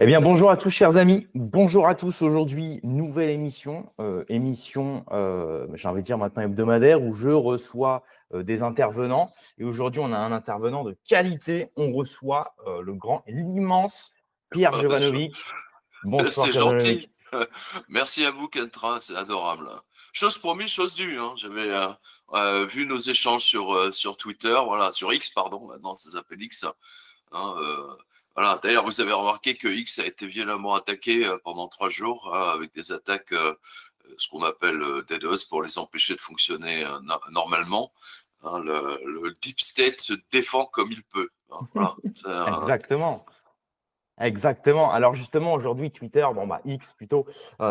Eh bien, bonjour à tous, chers amis. Bonjour à tous. Aujourd'hui, nouvelle émission, j'ai envie de dire maintenant hebdomadaire, où je reçois des intervenants. Et aujourd'hui, on a un intervenant de qualité. On reçoit le grand, l'immense Pierre Jovanovic. Bonsoir, C'est Pierre gentil. Jovanovic. Merci à vous, Kentra, c'est adorable. Chose promise, chose due, hein. J'avais vu nos échanges sur Twitter, voilà, sur X, pardon, maintenant ça s'appelle X, hein, voilà. D'ailleurs, vous avez remarqué que X a été violemment attaqué pendant 3 jours, hein, avec des attaques, ce qu'on appelle DDoS, pour les empêcher de fonctionner normalement, hein. Le Deep State se défend comme il peut, hein, voilà. Exactement. Exactement. Alors justement, aujourd'hui, Twitter, X plutôt,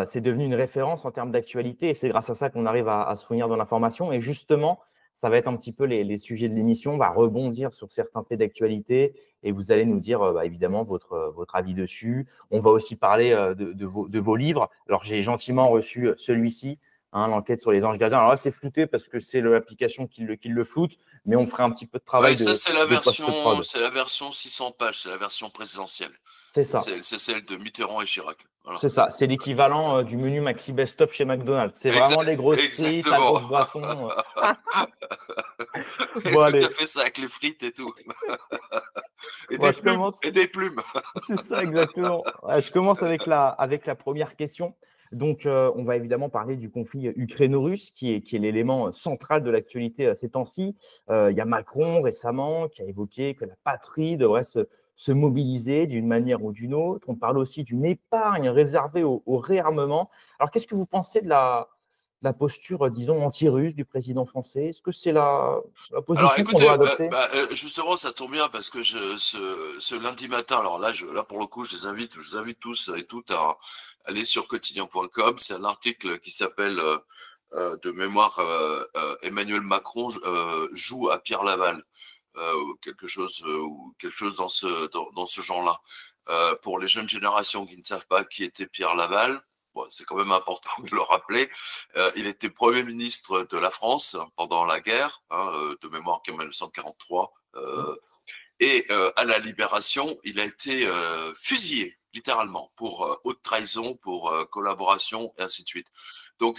c'est devenu une référence en termes d'actualité et c'est grâce à ça qu'on arrive à se fournir de l'information. Et justement, ça va être un petit peu les sujets de l'émission. On va rebondir sur certains faits d'actualité et vous allez nous dire évidemment votre avis dessus. On va aussi parler de vos livres. Alors, j'ai gentiment reçu celui-ci, hein, l'enquête sur les anges gardiens. Alors là, c'est flouté parce que c'est l'application qui le floute, mais on ferait un petit peu de travail Ouais, ça de post-prod. c'est la version 600 pages, c'est la version présidentielle. C'est ça. C'est celle de Mitterrand et Chirac. Voilà. C'est ça, c'est l'équivalent du menu Maxi Best-of chez McDonald's. C'est vraiment les grosses frites, la Exactement. grosse boisson. Bon, C'est tout à allez, fait ça, avec les frites et tout. Et moi, des je plumes, commence. et des plumes. C'est ça, exactement. Ouais, je commence avec la première question. Donc, on va évidemment parler du conflit ukraino-russe, qui est l'élément central de l'actualité ces temps-ci. Il y a Macron récemment qui a évoqué que la patrie devrait se mobiliser d'une manière ou d'une autre. On parle aussi d'une épargne réservée au réarmement. Alors, qu'est-ce que vous pensez de la posture, disons, anti-russe du président français? Est-ce que c'est la Alors position qu'on écoutez, doit adopter? justement, ça tombe bien parce que ce lundi matin, alors là, là pour le coup, je vous invite tous et toutes à aller sur quotidien.com. C'est un article qui s'appelle de mémoire Emmanuel Macron joue à Pierre Laval, ou quelque chose dans ce genre-là. Pour les jeunes générations qui ne savent pas qui était Pierre Laval, bon, c'est quand même important de le rappeler. Il était Premier ministre de la France pendant la guerre, hein, de mémoire en 1943. Et à la Libération, il a été fusillé, littéralement, pour haute trahison, pour collaboration, et ainsi de suite. Donc,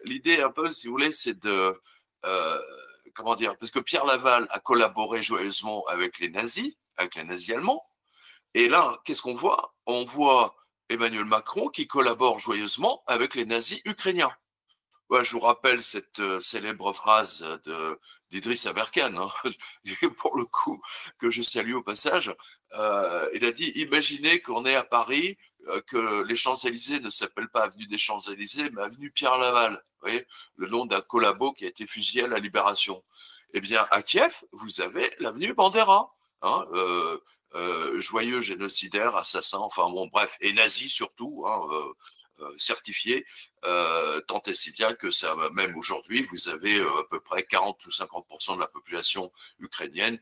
l'idée, un peu, si vous voulez, c'est de. Euh, Comment dire? Parce que Pierre Laval a collaboré joyeusement avec les nazis allemands. Et là, qu'est-ce qu'on voit? On voit Emmanuel Macron qui collabore joyeusement avec les nazis ukrainiens. Ouais, je vous rappelle cette célèbre phrase d'Idriss Aberkan, hein, pour le coup, que je salue au passage. Il a dit, imaginez qu'on est à Paris, que les Champs-Élysées ne s'appellent pas avenue des Champs-Élysées, mais avenue Pierre Laval. Vous voyez, le nom d'un collabo qui a été fusillé à la Libération. Eh bien, à Kiev, vous avez l'avenue Bandera, hein, joyeux génocidaire, assassin, enfin bon, bref, et nazi surtout, hein, certifié, tant et si bien que ça, même aujourd'hui, vous avez à peu près 40 ou 50% de la population ukrainienne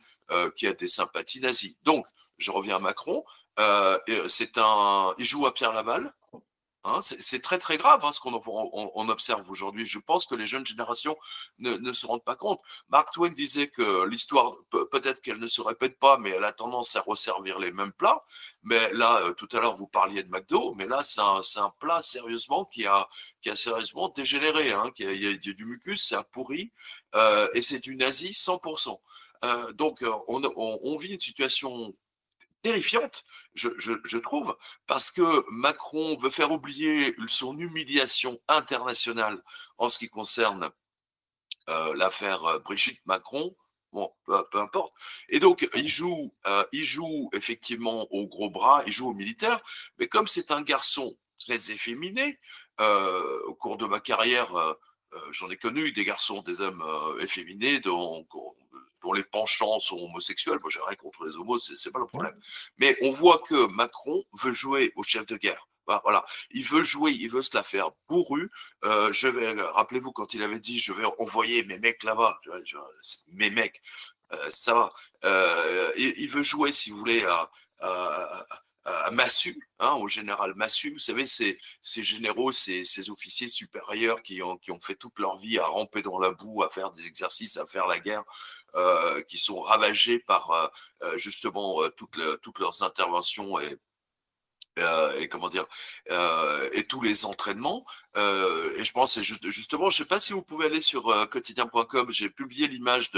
qui a des sympathies nazies. Donc, je reviens à Macron, il joue à Pierre Laval. Hein, c'est très très grave, hein, ce qu'on observe aujourd'hui. Je pense que les jeunes générations ne se rendent pas compte. Mark Twain disait que l'histoire, peut-être qu'elle ne se répète pas, mais elle a tendance à resservir les mêmes plats. Mais là, tout à l'heure, vous parliez de McDo, mais là, c'est un plat sérieusement qui a sérieusement dégénéré. Hein, il y a du mucus, ça a pourri, et c'est du nazi 100%. Donc, on vit une situation terrifiante, je trouve, parce que Macron veut faire oublier son humiliation internationale en ce qui concerne l'affaire Brigitte Macron. Bon, peu importe. Et donc, il joue effectivement au gros bras, il joue au militaire, mais comme c'est un garçon très efféminé, au cours de ma carrière, j'en ai connu des garçons, des hommes efféminés dont les penchants sont homosexuels. Moi, j'ai rien contre les homos, c'est pas le Ouais. problème. Mais on voit que Macron veut jouer au chef de guerre. Voilà, il veut jouer, il veut se la faire bourrue. Rappelez-vous quand il avait dit, je vais envoyer mes mecs là-bas, mes mecs, ça va. Il veut jouer, si vous voulez, à, à Massu, hein, au général Massu. Vous savez, ces généraux, ces officiers supérieurs qui ont fait toute leur vie à ramper dans la boue, à faire des exercices, à faire la guerre. qui sont ravagés par justement toutes leurs interventions et comment dire et tous les entraînements et je pense c'est justement je sais pas si vous pouvez aller sur quotidien.com, j'ai publié l'image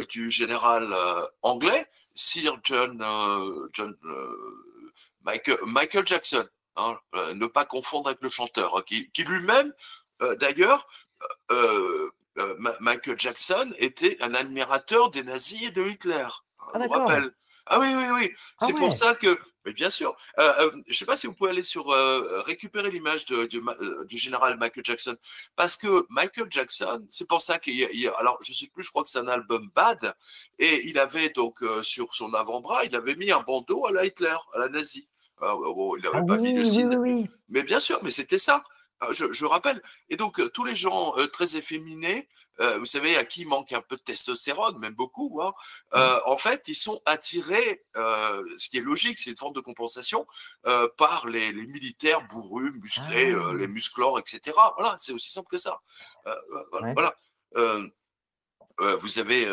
du général anglais Sir Michael Jackson, hein, ne pas confondre avec le chanteur, hein, qui lui-même d'ailleurs Michael Jackson était un admirateur des nazis et de Hitler, hein, Ah je vous d'accord. rappelle. Ah oui, oui, oui. Ah C'est pour ouais. ça que, mais bien sûr, je ne sais pas si vous pouvez aller sur récupérer l'image du général Michael Jackson, parce que Michael Jackson, c'est pour ça alors je sais plus, je crois que c'est un album Bad, et il avait donc sur son avant-bras, il avait mis un bandeau à la Hitler, à la nazie. Alors, bon, il Ah n'avait pas mis le oui, oui, oui, signe, oui. mais bien sûr, mais c'était ça. Je rappelle. Et donc, tous les gens très efféminés, vous savez, à qui il manque un peu de testostérone, même beaucoup, hein, Ouais. en fait, ils sont attirés, ce qui est logique, c'est une forme de compensation, par les militaires bourrus, musclés, Ah, les musclores, etc. Voilà, c'est aussi simple que ça. Voilà. ouais. Voilà. Euh, vous avez,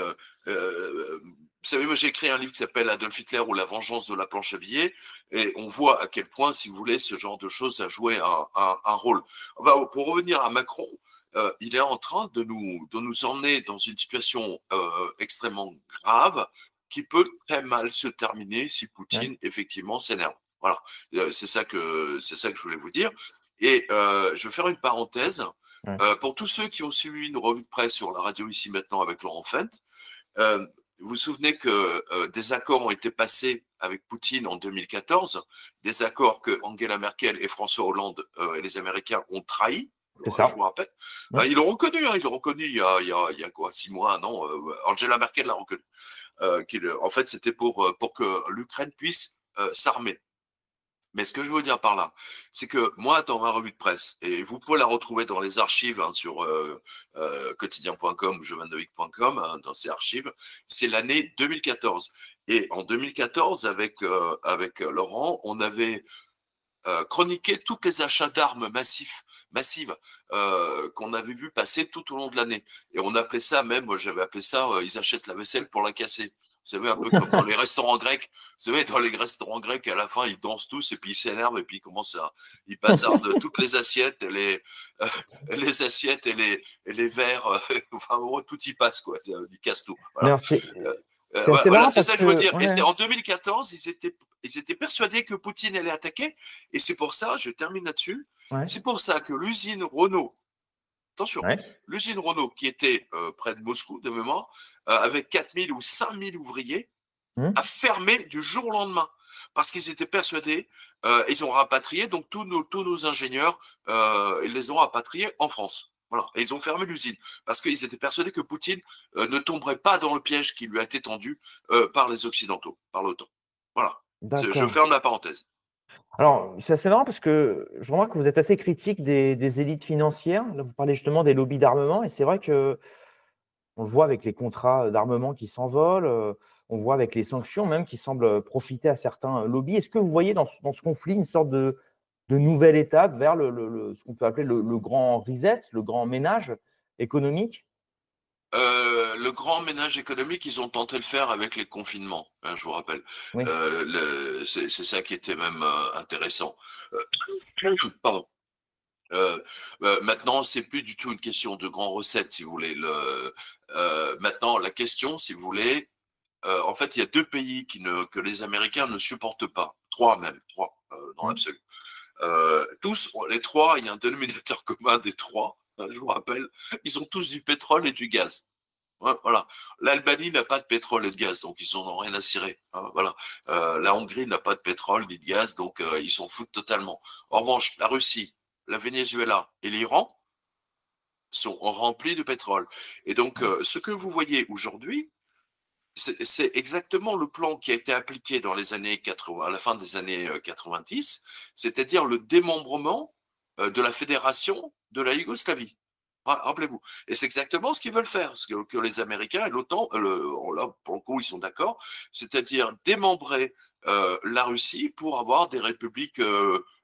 vous savez, moi j'ai écrit un livre qui s'appelle Adolf Hitler ou la vengeance de la planche à billets, et on voit à quel point, si vous voulez, ce genre de choses a joué un rôle. Enfin, pour revenir à Macron, il est en train de nous emmener dans une situation extrêmement grave qui peut très mal se terminer si Ouais. Poutine effectivement s'énerve. Voilà, c'est ça que je voulais vous dire. Et je vais faire une parenthèse. Ouais. Pour tous ceux qui ont suivi une revue de presse sur la radio ici maintenant avec Laurent Fent, vous vous souvenez que des accords ont été passés avec Poutine en 2014, des accords que Angela Merkel et François Hollande et les Américains ont trahis. C'est Je ça. vous rappelle. Ouais. Ils l'ont reconnu, hein, ils l'ont reconnu il y a quoi, 6 mois, un an. Angela Merkel l'a reconnu. En fait, c'était pour que l'Ukraine puisse s'armer. Mais ce que je veux dire par là, c'est que moi, dans ma revue de presse, et vous pouvez la retrouver dans les archives hein, sur quotidien.com ou jevanovic.com, hein, dans ces archives, c'est l'année 2014. Et en 2014, avec Laurent, on avait chroniqué tous les achats d'armes massives qu'on avait vu passer tout au long de l'année. Et on appelait ça même, moi j'avais appelé ça, ils achètent la vaisselle pour la casser. Vous savez, un peu comme dans les restaurants grecs. Vous savez, dans les restaurants grecs, à la fin, ils dansent tous et puis ils s'énervent et puis ils bazardent toutes les assiettes les assiettes et les verres. Enfin, en gros, tout y passe, quoi. Ils cassent tout. Voilà. Non, c'est assez Voilà, marrant c'est parce ça que je veux que dire. Et c'était ouais, en 2014, ils étaient persuadés que Poutine allait attaquer. Et c'est pour ça, je termine là-dessus, ouais, c'est pour ça que l'usine Renault, attention, ouais. l'usine Renault qui était près de Moscou, de mémoire, avec 4000 ou 5000 ouvriers, Hmm. a fermé du jour au lendemain. Parce qu'ils étaient persuadés, ils ont rapatrié, donc tous nos ingénieurs, ils les ont rapatriés en France. Voilà. Et ils ont fermé l'usine parce qu'ils étaient persuadés que Poutine ne tomberait pas dans le piège qui lui a été tendu par les Occidentaux, par l'OTAN. Voilà. Je D'accord. ferme la parenthèse. Alors, c'est assez marrant parce que je remarque que vous êtes assez critique des élites financières. Là, vous parlez justement des lobbies d'armement et c'est vrai que on le voit avec les contrats d'armement qui s'envolent, on voit avec les sanctions même qui semblent profiter à certains lobbies. Est-ce que vous voyez dans ce conflit une sorte de nouvelle étape vers ce qu'on peut appeler le grand reset, le grand ménage économique? Le grand ménage économique, ils ont tenté de le faire avec les confinements, hein, je vous rappelle. Oui. C'est ça qui était même intéressant. Pardon. Maintenant, c'est plus du tout une question de grand recette, si vous voulez. Maintenant, la question, si vous voulez, en fait, il y a deux pays que les Américains ne supportent pas. Trois même, trois dans Mmh. l'absolu. Les trois, il y a un dénominateur commun des trois, hein, je vous rappelle, ils ont tous du pétrole et du gaz. Ouais, voilà. L'Albanie n'a pas de pétrole et de gaz, donc ils n'en ont rien à cirer, hein, voilà. La Hongrie n'a pas de pétrole ni de gaz, donc ils s'en foutent totalement. En revanche, la Russie, la Venezuela et l'Iran sont remplis de pétrole. Et donc, ce que vous voyez aujourd'hui, c'est exactement le plan qui a été appliqué dans les années 80, à la fin des années 90, c'est-à-dire le démembrement de la fédération de la Yougoslavie. Rappelez-vous. Et c'est exactement ce qu'ils veulent faire, ce que les Américains et l'OTAN, là, pour le coup, ils sont d'accord, c'est-à-dire démembrer la Russie pour avoir des républiques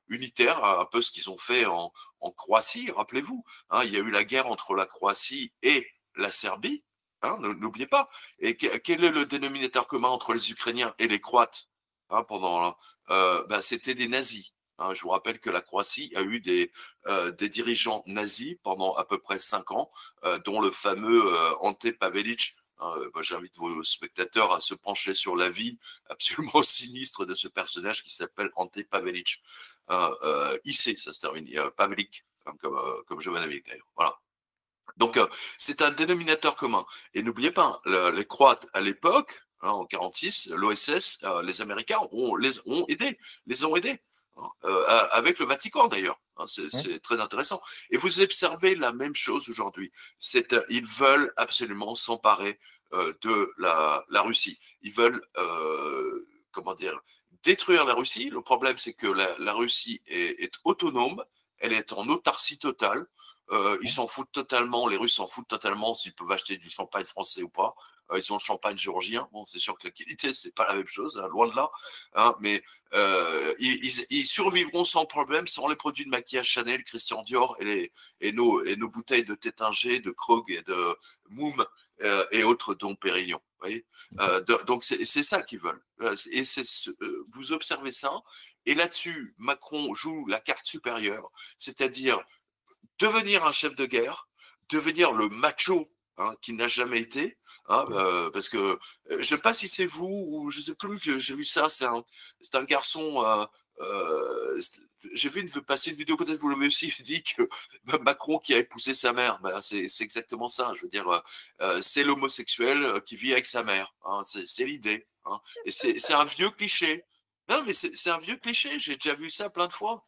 unitaires, un peu ce qu'ils ont fait en Croatie, rappelez-vous. Hein, il y a eu la guerre entre la Croatie et la Serbie. Hein, n'oubliez pas. Et quel est le dénominateur commun entre les Ukrainiens et les Croates, hein, c'était des nazis. Hein. Je vous rappelle que la Croatie a eu des dirigeants nazis pendant à peu près 5 ans, dont le fameux Ante Pavelić. Hein. J'invite vos spectateurs à se pencher sur la vie absolument sinistre de ce personnage qui s'appelle Ante Pavelić. IC, ça se termine, Pavelić, hein, comme Jovanovic d'ailleurs. Voilà. Donc, c'est un dénominateur commun. Et n'oubliez pas, les Croates à l'époque, hein, en 46, l'OSS, les Américains les ont aidés, hein, avec le Vatican d'ailleurs. Hein, c'est très intéressant. Et vous observez la même chose aujourd'hui. Ils veulent absolument s'emparer de la Russie. Ils veulent, comment dire, détruire la Russie. Le problème, c'est que la Russie est autonome, elle est en autarcie totale. Ils s'en foutent totalement, les Russes s'en foutent totalement s'ils peuvent acheter du champagne français ou pas. Ils ont le champagne géorgien. Bon, c'est sûr que la qualité, c'est pas la même chose, hein, loin de là. Hein, mais ils survivront sans problème sans les produits de maquillage Chanel, Christian Dior et nos bouteilles de Tétinger, de Krog et de Moum et autres dont Pérignon. Vous voyez, donc c'est ça qu'ils veulent. Et vous observez ça. Et là-dessus, Macron joue la carte supérieure, c'est-à-dire devenir un chef de guerre, devenir le macho, hein, qu'il n'a jamais été, hein, parce que je ne sais pas si c'est vous ou je ne sais plus, j'ai vu ça, c'est un garçon, j'ai vu passer une vidéo, peut-être vous l'avez aussi dit, que Macron qui a épousé sa mère, ben, c'est exactement ça, je veux dire, c'est l'homosexuel qui vit avec sa mère, hein, c'est l'idée, hein, et c'est un vieux cliché. Non, mais c'est un vieux cliché, j'ai déjà vu ça plein de fois.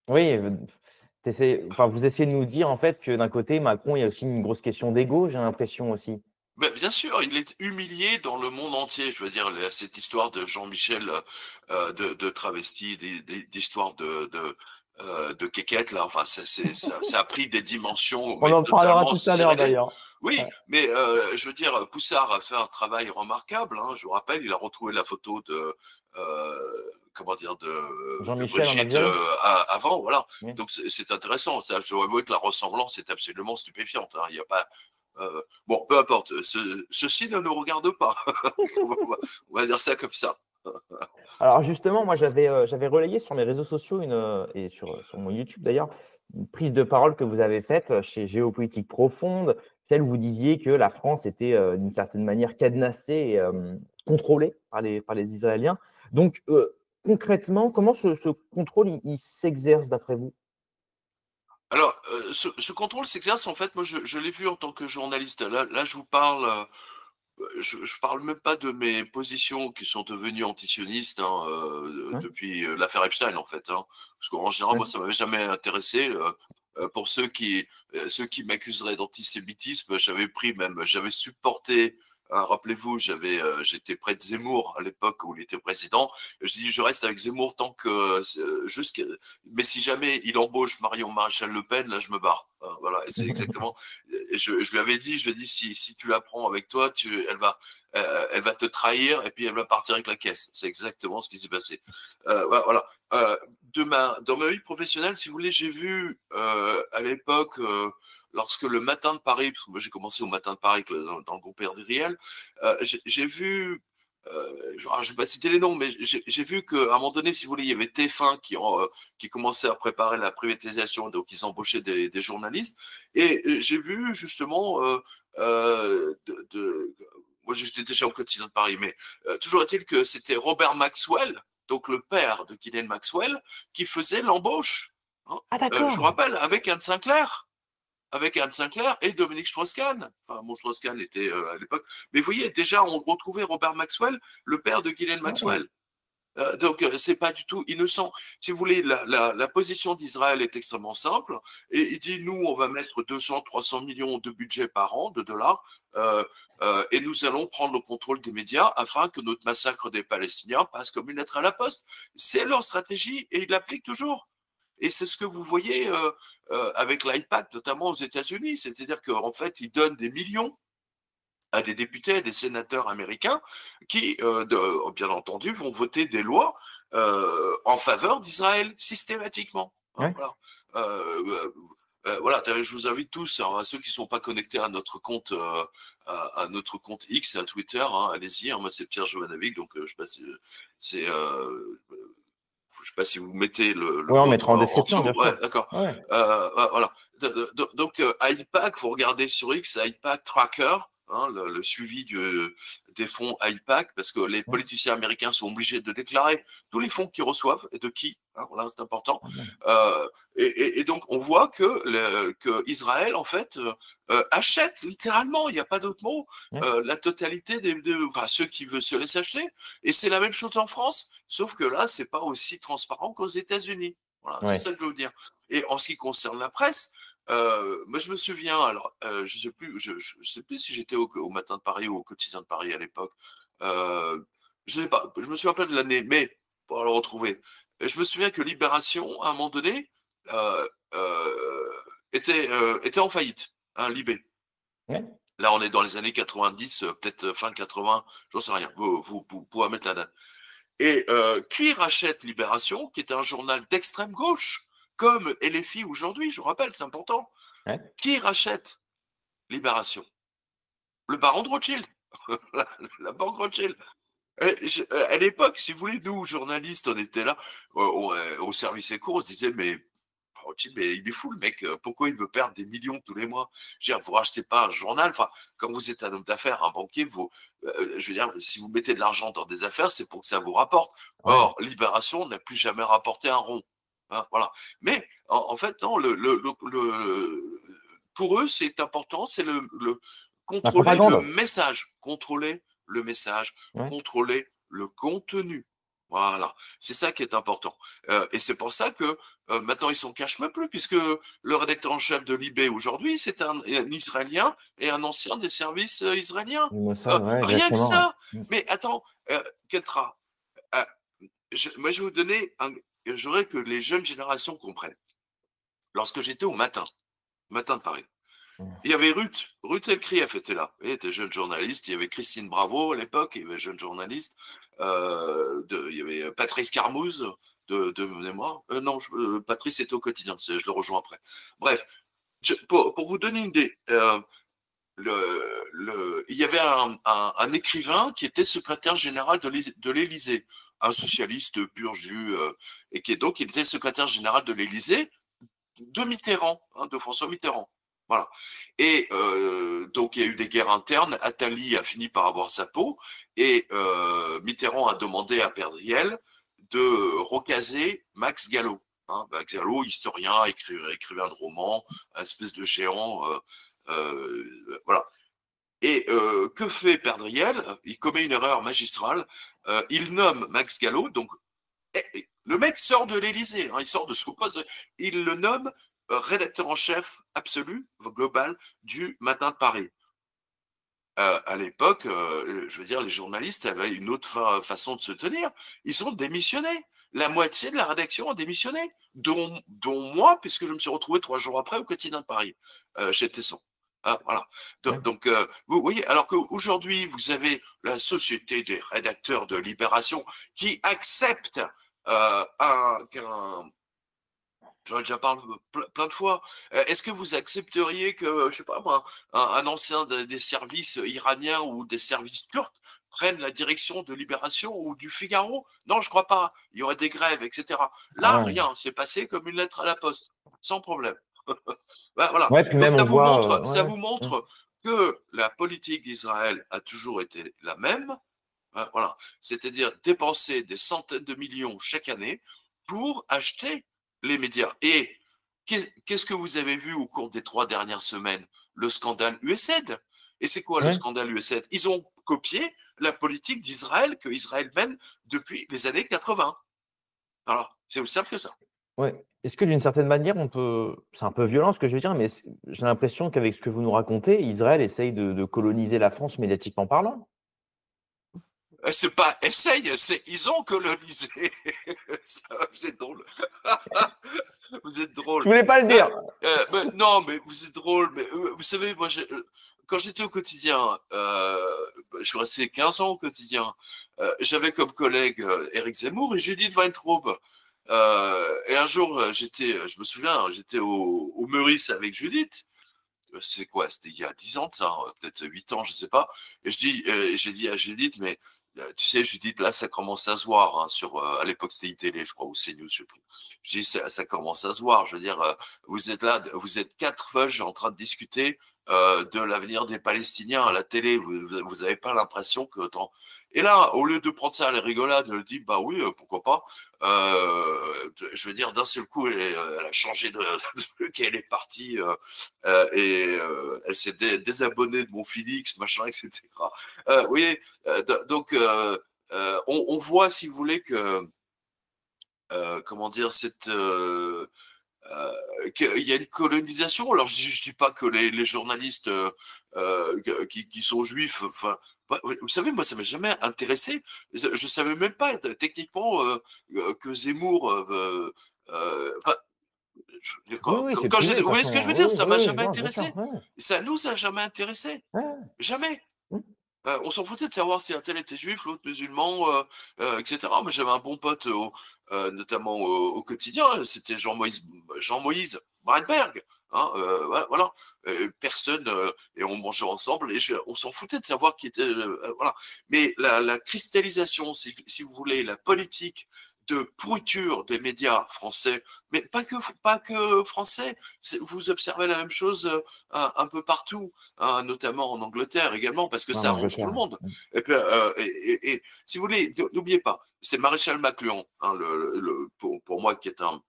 Oui, enfin, vous essayez de nous dire en fait que d'un côté, Macron, il y a aussi une grosse question d'ego, j'ai l'impression aussi. Mais bien sûr, il est humilié dans le monde entier. Je veux dire, cette histoire de Jean-Michel, de travesti, d'histoire de kékette, là, enfin, ça a pris des dimensions On mais en parlera totalement tout à l'heure surréalistes. d'ailleurs. Oui, Ouais. mais je veux dire, Poussard a fait un travail remarquable. Hein. Je vous rappelle, il a retrouvé la photo comment dire, de Jean-Michel en Brigitte aviol? avant, voilà. Oui. Donc c'est intéressant. Ça, je dois avouer que la ressemblance est absolument stupéfiante. Hein. Il n'y a pas bon, peu importe, ceci ne nous regarde pas. On va dire ça comme ça. Alors justement, moi j'avais relayé sur mes réseaux sociaux et sur mon YouTube d'ailleurs, une prise de parole que vous avez faite chez Géopolitique Profonde, celle où vous disiez que la France était, d'une certaine manière cadenassée et contrôlée par les Israéliens. Donc, concrètement, comment ce contrôle il s'exerce d'après vous? Alors, ce contrôle s'exerce, en fait, moi, je l'ai vu en tant que journaliste. Là, je vous parle, je parle même pas de mes positions qui sont devenues antisionistes, hein, Ouais, depuis l'affaire Epstein, en fait. Hein, parce qu'en général, ouais. moi, ça m'avait jamais intéressé. Pour ceux qui m'accuseraient d'antisémitisme, j'avais supporté. Hein, rappelez-vous, j'étais près de Zemmour à l'époque où il était président. Je dis, je reste avec Zemmour tant que mais si jamais il embauche Marion Maréchal Le Pen, là, je me barre. Hein, voilà, et c'est exactement. Et je lui avais dit, si tu la prends avec toi, elle va te trahir et puis elle va partir avec la caisse. C'est exactement ce qui s'est passé. Voilà. Dans ma vie professionnelle, si vous voulez, j'ai vu à l'époque, lorsque le Matin de Paris, parce que moi j'ai commencé au Matin de Paris dans le groupe RDRIL, j'ai vu, je ne vais pas citer les noms, mais j'ai vu qu'à un moment donné, si vous voulez, il y avait TF1 qui commençait à préparer la privatisation, donc ils embauchaient des journalistes. Et j'ai vu justement, moi j'étais déjà au quotidien de Paris, mais toujours est-il que c'était Robert Maxwell, donc le père de Ghislaine Maxwell, qui faisait l'embauche. Hein. Ah Je vous d'accord! rappelle, avec Anne Sinclair et Dominique Strauss-Kahn. Enfin, bon, Strauss-Kahn était à l'époque. Mais vous voyez, déjà, on retrouvait Robert Maxwell, le père de Ghislaine Ouais. Maxwell. Donc, c'est pas du tout innocent. Si vous voulez, la position d'Israël est extrêmement simple. Et il dit, nous, on va mettre 200, 300 millions de budget par an, de dollars, et nous allons prendre le contrôle des médias afin que notre massacre des Palestiniens passe comme une lettre à la poste. C'est leur stratégie et ils l'appliquent toujours. Et c'est ce que vous voyez avec l'iPad, notamment aux États-Unis. C'est-à-dire qu'en fait, ils donnent des millions à des députés et des sénateurs américains qui, bien entendu, vont voter des lois en faveur d'Israël systématiquement. Hein, Ouais. voilà. Voilà, je vous invite tous, hein, à ceux qui ne sont pas connectés à notre compte, à notre compte X, à Twitter, hein, allez-y. Hein, moi, c'est Pierre Jovanovic, donc je sais pas si c'est, je sais pas si vous mettez le Ouais, on vôtre mettra en en description, dessous. bien Ouais, sûr. d'accord. Ouais, Voilà. Donc, IPAC, vous regardez sur X, IPAC Tracker, hein, le suivi des fonds IPAC, parce que les ouais. politiciens américains sont obligés de déclarer tous les fonds qu'ils reçoivent et de qui. Hein, voilà, c'est important. Ah bon. Euh, et donc, on voit que Israël, en fait, achète littéralement, il n'y a pas d'autre mot, Ouais, la totalité enfin, ceux qui veulent se laisser acheter. Et c'est la même chose en France, sauf que là, c'est pas aussi transparent qu'aux États-Unis. Voilà, c'est ouais. ça que je veux vous dire. Et en ce qui concerne la presse, moi je me souviens, alors je sais plus si j'étais au Matin de Paris ou au Quotidien de Paris à l'époque. Euh, je sais pas, je me souviens pas de l'année, mais pour le retrouver. Et je me souviens que Libération, à un moment donné, euh, euh, était en faillite, hein, Libé. Ouais. Là, on est dans les années 90, peut-être fin 80, j'en sais rien. Vous pouvez mettre la date. Et qui rachète Libération, qui est un journal d'extrême gauche, comme LFI aujourd'hui, je vous rappelle, c'est important. Ouais. Qui rachète Libération? Le baron de Rothschild, la banque Rothschild. À l'époque, si vous voulez, nous, journalistes, on était là, au service éco, on se disait, mais Rothschild, mais il est fou le mec, pourquoi il veut perdre des millions tous les mois? Je veux dire, vous rachetez pas un journal, enfin, quand vous êtes un homme d'affaires, un banquier, je veux dire, si vous mettez de l'argent dans des affaires, c'est pour que ça vous rapporte. Ouais. Or, Libération n'a plus jamais rapporté un rond. Hein, voilà. Mais en fait, non, pour eux, c'est important, c'est La contrôler le propagande. message, Ouais. contrôler le contenu. Voilà, c'est ça qui est important. Et c'est pour ça que maintenant ils sont cache-me plus, puisque le rédacteur en chef de Libé aujourd'hui, c'est un Israélien et un ancien des services israéliens. Du Mossad, ouais, Rien que exactement. ça. Ouais. Mais attends, Ketra, euh, moi je vais vous donner j'aurais que les jeunes générations comprennent. Lorsque j'étais au matin de Paris, Mm. il y avait Ruth Elkrief était là. Elle était jeune journaliste. Il y avait Christine Bravo à l'époque, il y avait jeune journaliste. Il y avait Patrice Carmouze de mémoire. Non, Patrice était au quotidien, je le rejoins après. Bref, pour vous donner une idée, il y avait un écrivain qui était secrétaire général de l'Élysée, un socialiste pur jus, et qui est donc il était secrétaire général de l'Élysée de Mitterrand, hein, de François Mitterrand. Voilà. Et donc il y a eu des guerres internes. Attali a fini par avoir sa peau et Mitterrand a demandé à Perdriel de recaser Max Gallo. Hein, Max Gallo, historien, écrivain de romans, un espèce de géant. Voilà. Et que fait Perdriel? Il commet une erreur magistrale. Il nomme Max Gallo, donc le mec sort de l'Élysée, hein, il sort de son poste, il le nomme rédacteur en chef absolu, global, du Matin de Paris. À l'époque, je veux dire, les journalistes avaient une autre façon de se tenir. Ils ont démissionné. La moitié de la rédaction a démissionné, dont moi, puisque je me suis retrouvé 3 jours après au quotidien de Paris, chez Tesson. Ah, voilà. Ouais. Donc, vous voyez, alors qu'aujourd'hui, vous avez la Société des rédacteurs de Libération qui accepte qu'un j'en ai déjà parlé plein de fois. Est-ce que vous accepteriez que, je sais pas moi, un ancien des services iraniens ou des services turcs prenne la direction de Libération ou du Figaro? Non, je crois pas. Il y aurait des grèves, etc. Ah Là, ouais. rien. C'est passé comme une lettre à la poste, sans problème. Ben, voilà. Ouais, puis Donc même on voit. ça Ouais. vous Ouais. montre que la politique d'Israël a toujours été la même. Hein, voilà. C'est-à-dire dépenser des centaines de millions chaque année pour acheter les médias. Et qu'est-ce que vous avez vu au cours des 3 dernières semaines? Le scandale USAID. Et c'est quoi le Ouais. scandale USAID? Ils ont copié la politique d'Israël que Israël mène depuis les années 80. Alors, c'est aussi simple que ça. Ouais. Est-ce que d'une certaine manière, on peut c'est un peu violent ce que je vais dire, mais j'ai l'impression qu'avec ce que vous nous racontez, Israël essaye de coloniser la France médiatiquement parlant? C'est pas essaye, c'est ils ont colonisé. Vous êtes drôle. Vous êtes Je drôle. voulais pas le dire! Non, mais vous êtes drôle. Mais vous savez, moi, quand j'étais au quotidien, je suis resté 15 ans au quotidien. J'avais comme collègue Éric Zemmour et Judith Weintraub. Et un jour, je me souviens, j'étais au Meurice avec Judith. C'est quoi? C'était il y a 10 ans de ça, peut-être 8 ans, je sais pas. Et j'ai dit à Judith, mais tu sais, Judith, là, ça commence à se voir, hein, à l'époque, c'était iTélé, je crois, ou CNews, je sais plus. Je dis, ça commence à se voir. Je veux dire, vous êtes là, vous êtes 4 feuges en train de discuter de l'avenir des Palestiniens à la télé. Vous avez pas l'impression que... Et là, au lieu de prendre ça à la rigolade, elle dit, bah oui, pourquoi pas. Je veux dire, d'un seul coup, elle a changé qu'elle est partie et elle s'est désabonnée de mon Félix, machin, etc. Vous voyez, donc on voit, si vous voulez, que comment dire, qu'il y a une colonisation. Alors je dis pas que les journalistes qui sont juifs, enfin, vous savez, moi ça m'a jamais intéressé. Je savais même pas techniquement que Zemmour, enfin, Oui, oui, c'est quand privé, de toute vous voyez ce que je façon. veux Oui, dire, oui, ça oui, m'a oui, jamais non, bien sûr. intéressé. Ouais, Ça nous a jamais intéressé, ouais. jamais. Mm. On s'en foutait de savoir si un tel était juif, l'autre musulman, etc. Mais j'avais un bon pote, notamment au quotidien, c'était Jean-Moïse Bradberg. Hein, voilà. Personne, et on mangeait ensemble, et on s'en foutait de savoir qui était. Voilà. Mais la cristallisation, si vous voulez, la politique de pourriture des médias français, mais pas que français, vous observez la même chose un peu partout, hein, notamment en Angleterre également, parce que En ça arrange tout le Angleterre. monde. Mm. Et, puis, et si vous voulez, n'oubliez pas, c'est Maréchal McLuhan, hein, pour moi, qui est on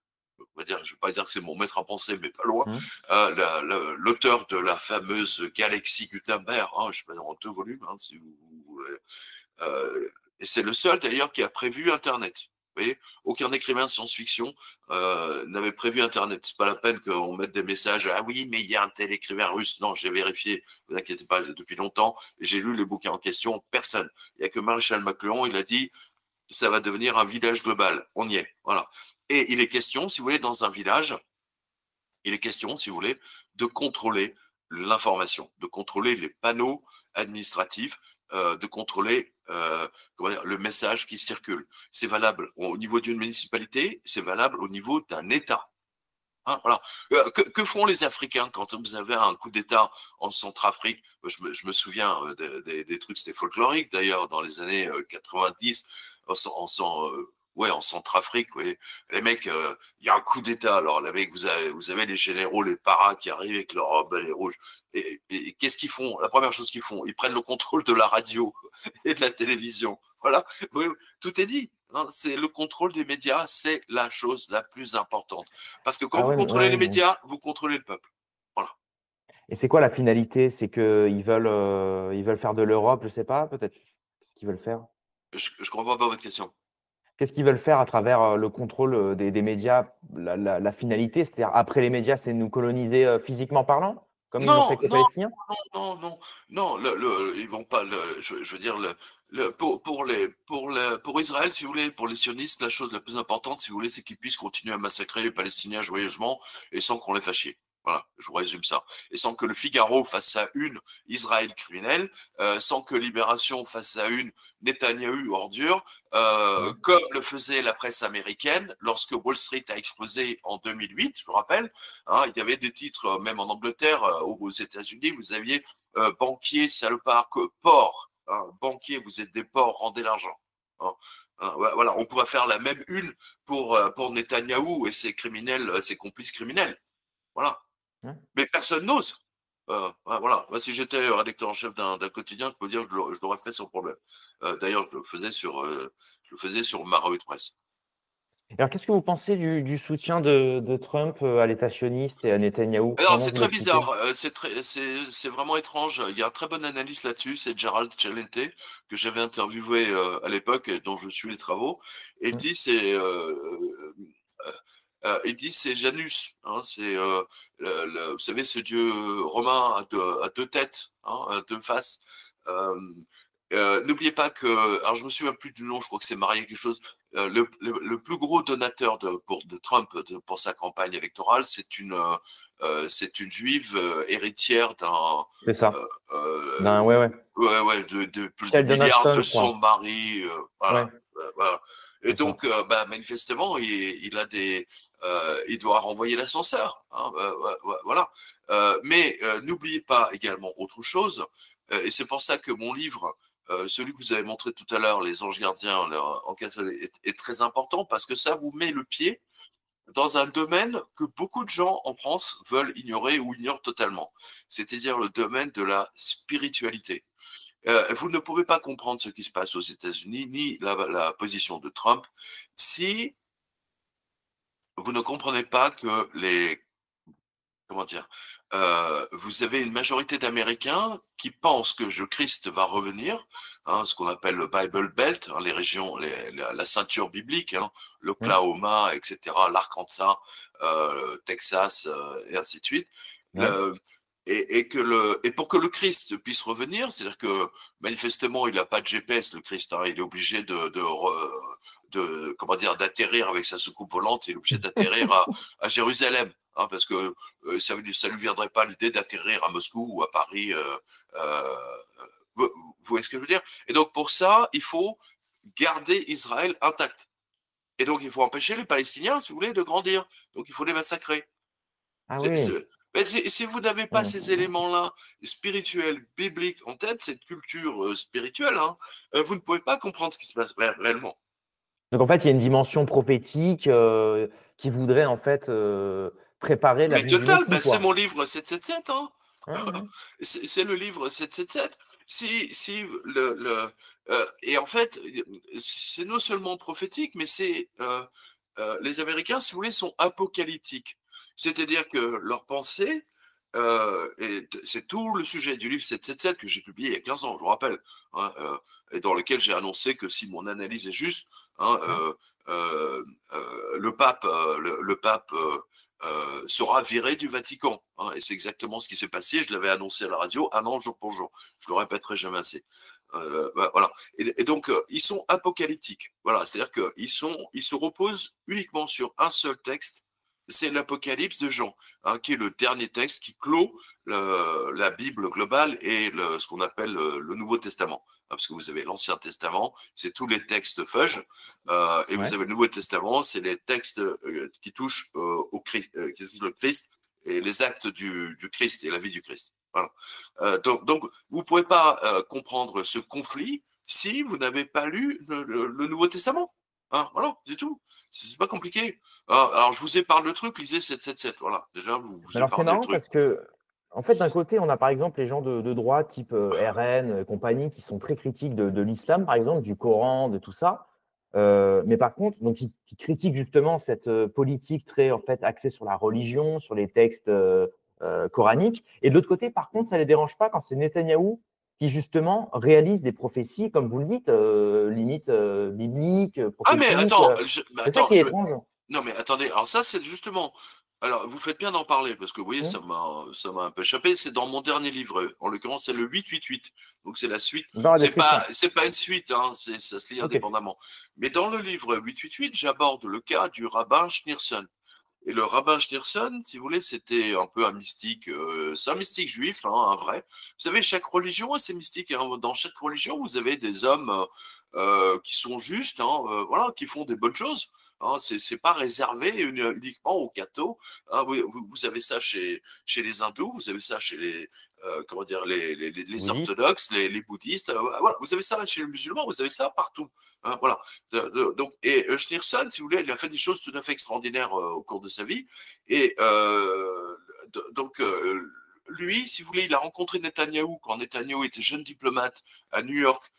va dire, je ne vais pas dire que c'est mon maître à penser, mais pas loin, Mm. l'auteur de la fameuse Galaxie Gutenberg, hein, je sais pas, en 2 volumes, hein, si vous voulez. Et c'est le seul d'ailleurs qui a prévu Internet. Vous voyez, aucun écrivain de science-fiction n'avait prévu Internet. C'est pas la peine qu'on mette des messages. Ah oui, mais il y a un tel écrivain russe. Non, j'ai vérifié. Ne vous inquiétez pas, depuis longtemps. J'ai lu les bouquins en question. Personne. Il n'y a que Maréchal McLuhan. Il a dit, ça va devenir un village global. On y est. Voilà. Et il est question, si vous voulez, dans un village, il est question, si vous voulez, de contrôler l'information, de contrôler les panneaux administratifs, de contrôler comment dire, le message qui circule. C'est valable au niveau d'une municipalité, c'est valable au niveau d'un État. Hein, voilà. Que font les Africains quand vous avez un coup d'État en Centrafrique? Je me souviens des trucs, c'était folklorique d'ailleurs, dans les années 90, en Centrafrique. Ouais. Les mecs, il y a un coup d'État. Alors, les mecs, vous avez les généraux, les paras qui arrivent avec leur balai rouge. Et qu'est-ce qu'ils font? La première chose qu'ils font, ils prennent le contrôle de la radio et de la télévision. Voilà, oui, tout est dit. Hein, c'est le contrôle des médias, c'est la chose la plus importante. Parce que quand Ah vous ouais, contrôlez ouais, les ouais. médias, vous contrôlez le peuple. Voilà. Et c'est quoi la finalité? C'est ils veulent faire de l'Europe, je sais pas, peut-être. Qu'est-ce qu'ils veulent faire? Je ne comprends pas votre question. Qu'est-ce qu'ils veulent faire à travers le contrôle des médias? La finalité, c'est-à-dire après les médias, c'est nous coloniser physiquement parlant, comme ils l'ont fait Non, avec les non, Palestiniens? non, non, non. Ils vont pas. Je veux dire, pour Israël, si vous voulez, pour les sionistes, la chose la plus importante, si vous voulez, c'est qu'ils puissent continuer à massacrer les Palestiniens joyeusement et sans qu'on les fâche. Voilà, je vous résume ça. Et sans que le Figaro fasse sa une Israël criminel, sans que Libération fasse sa une Netanyahou ordure, Ouais. comme le faisait la presse américaine lorsque Wall Street a explosé en 2008, je vous rappelle. Hein, il y avait des titres, même en Angleterre, aux États-Unis, vous aviez banquier, salopard, porc. Hein, banquier, vous êtes des porcs, rendez l'argent. Hein, hein, voilà, on pourrait faire la même une pour Netanyahou et ses criminels, ses complices criminels. Voilà. Ouais. Mais personne n'ose. Voilà. Moi, si j'étais rédacteur en chef d'un quotidien, je peux dire que je l'aurais fait sans problème. D'ailleurs, je le faisais sur ma revue de presse. Alors, qu'est-ce que vous pensez du soutien de Trump à l'État sioniste et à Netanyahou? Alors, Comment c'est vous très l'expliquez? bizarre, c'est vraiment étrange. Il y a un très bon analyste là-dessus, c'est Gerald Celente, que j'avais interviewé à l'époque, et dont je suis les travaux. Et Hmm. il dit c'est Janus, hein, c'est vous savez ce dieu romain à deux têtes, hein, à deux faces. Euh, N'oubliez pas que, alors je me souviens plus du nom, je crois que c'est marié quelque chose. Le plus gros donateur de Trump pour sa campagne électorale, c'est une juive héritière C'est ça. euh, euh, Ouais, ouais. ouais, ouais, de plus du Michelle milliard Donaldson, de je crois. son mari, voilà, Ouais. voilà. Et c'est ça. donc, manifestement, il doit renvoyer l'ascenseur. Hein, voilà. Mais n'oubliez pas également autre chose, et c'est pour ça que mon livre, celui que vous avez montré tout à l'heure, Les Anges Gardiens en catholique, est très important parce que ça vous met le pied dans un domaine que beaucoup de gens en France veulent ignorer ou ignorent totalement, c'est-à-dire le domaine de la spiritualité. Vous ne pouvez pas comprendre ce qui se passe aux États-Unis, ni la position de Trump, si vous ne comprenez pas que comment dire, vous avez une majorité d'Américains qui pensent que le Christ va revenir, hein, ce qu'on appelle le Bible Belt, hein, les régions, la ceinture biblique, hein, Mmh. l'Oklahoma, etc., l'Arkansas, Texas, et ainsi de suite. Ouais. Le, et pour que le Christ puisse revenir, c'est-à-dire que manifestement il n'a pas de GPS, le Christ, hein, il est obligé comment dire, d'atterrir avec sa soucoupe volante, il est obligé d'atterrir à Jérusalem. Hein, parce que ça ne lui viendrait pas l'idée d'atterrir à Moscou ou à Paris. Euh, vous voyez ce que je veux dire? Et donc pour ça, il faut garder Israël intact. Et donc il faut empêcher les Palestiniens, si vous voulez, de grandir. Donc il faut les massacrer. Ah oui. Mais si vous n'avez pas Mmh, ces mmh, mmh. éléments-là, spirituels, bibliques en tête, cette culture spirituelle, hein, vous ne pouvez pas comprendre ce qui se passe réellement. Donc en fait, il y a une dimension prophétique, qui voudrait en fait, préparer la Mais venue du total, Messie, c'est mon quoi. livre 777, hein. Ouais, ouais. C'est le livre 777. Si et en fait, c'est non seulement prophétique, mais les Américains, si vous voulez, sont apocalyptiques. C'est-à-dire que leur pensée, et c'est tout le sujet du livre 777 que j'ai publié il y a 15 ans, je vous rappelle, hein, et dans lequel j'ai annoncé que si mon analyse est juste, hein, Ouais. le pape sera viré du Vatican. Hein, et c'est exactement ce qui s'est passé. Je l'avais annoncé à la radio un an jour pour jour. Je le répéterai jamais assez. Voilà. Et donc, ils sont apocalyptiques. Voilà. C'est-à-dire ils se reposent uniquement sur un seul texte. C'est l'Apocalypse de Jean, hein, qui est le dernier texte qui clôt la Bible globale et ce qu'on appelle le Nouveau Testament. Hein, parce que vous avez l'Ancien Testament, c'est tous les textes fudge, et vous Ouais. avez le Nouveau Testament, c'est les textes qui touchent au Christ, qui touchent le Christ et les actes du Christ et la vie du Christ. Voilà. Donc, vous ne pouvez pas comprendre ce conflit si vous n'avez pas lu le Nouveau Testament. Hein, voilà, c'est tout. C'est pas compliqué. Alors, je vous épargne le truc, lisez 777. Voilà, déjà, vous Mais alors c'est épargnez le marrant truc. parce que, en fait, d'un côté, on a par exemple les gens de droite type, RN et compagnie qui sont très critiques de l'islam, par exemple, du Coran, de tout ça. Mais par contre, donc qui critiquent justement cette, politique très, en fait, axée sur la religion, sur les textes, coraniques. Et de l'autre côté, par contre, ça ne les dérange pas quand c'est Netanyahou qui justement réalise des prophéties, comme vous le dites, limite, bibliques, Ah, mais prophétiques, attends, c'est ça qui est étrange. non, mais attendez, alors ça, c'est justement. Alors, vous faites bien d'en parler, parce que vous voyez, Mmh. ça m'a un peu échappé. C'est dans mon dernier livre, en l'occurrence, c'est le 888. Donc, c'est la suite. Dans la description. C'est pas une suite, hein, ça se lit OK. indépendamment. Mais dans le livre 888, j'aborde le cas du rabbin Schneerson. Et le rabbin Schneerson, si vous voulez, c'était un peu un mystique, c'est un mystique juif, hein, un vrai. Vous savez, chaque religion a ses mystiques, hein. Dans chaque religion, vous avez des hommes qui sont justes, hein, voilà, qui font des bonnes choses. Hein. C'est pas réservé uniquement aux cathos. Hein. Vous avez ça chez les hindous, vous avez ça chez les, comment dire, les Bouddhiste. orthodoxes, les bouddhistes. Voilà, vous avez ça chez les musulmans, vous avez ça partout. Hein, voilà. Donc, et Schneerson, si vous voulez, il a fait des choses tout à fait extraordinaires au cours de sa vie. Et donc, lui, si vous voulez, il a rencontré Netanyahou quand Netanyahou était jeune diplomate à New York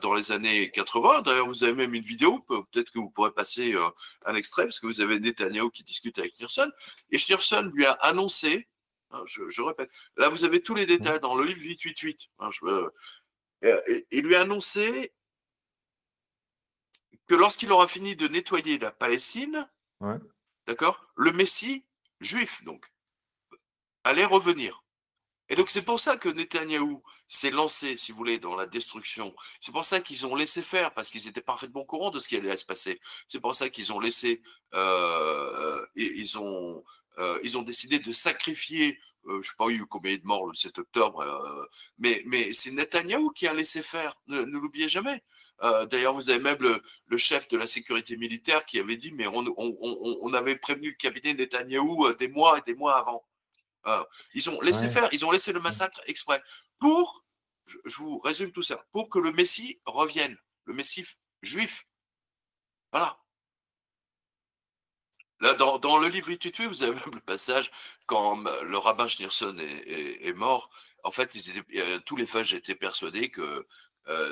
dans les années 80. D'ailleurs, vous avez même une vidéo, peut-être que vous pourrez passer un extrait, parce que vous avez Netanyahou qui discute avec Schneerson. Et Schneerson lui a annoncé, hein, je répète, là vous avez tous les Mmh. détails dans le livre 888. Hein, il lui a annoncé que lorsqu'il aura fini de nettoyer la Palestine, Ouais. d'accord, le Messie, juif donc, allait revenir. Et donc c'est pour ça que Netanyahou s'est lancé, si vous voulez, dans la destruction. C'est pour ça qu'ils ont laissé faire, parce qu'ils étaient parfaitement au courant de ce qui allait se passer. C'est pour ça qu'ils ont laissé, ils ont décidé de sacrifier, je ne sais pas eu combien de morts le 7 octobre, mais c'est Netanyahou qui a laissé faire, ne l'oubliez jamais. D'ailleurs, vous avez même le chef de la sécurité militaire qui avait dit, mais on avait prévenu le cabinet Netanyahou des mois et des mois avant. Ils ont laissé Ouais. faire, ils ont laissé le massacre exprès pour, je vous résume tout ça, pour que le Messie revienne, le Messie juif. Voilà. Là, dans le livre Itutu, vous avez même le passage quand le rabbin Schneerson est mort. En fait, tous les Fudge étaient persuadés que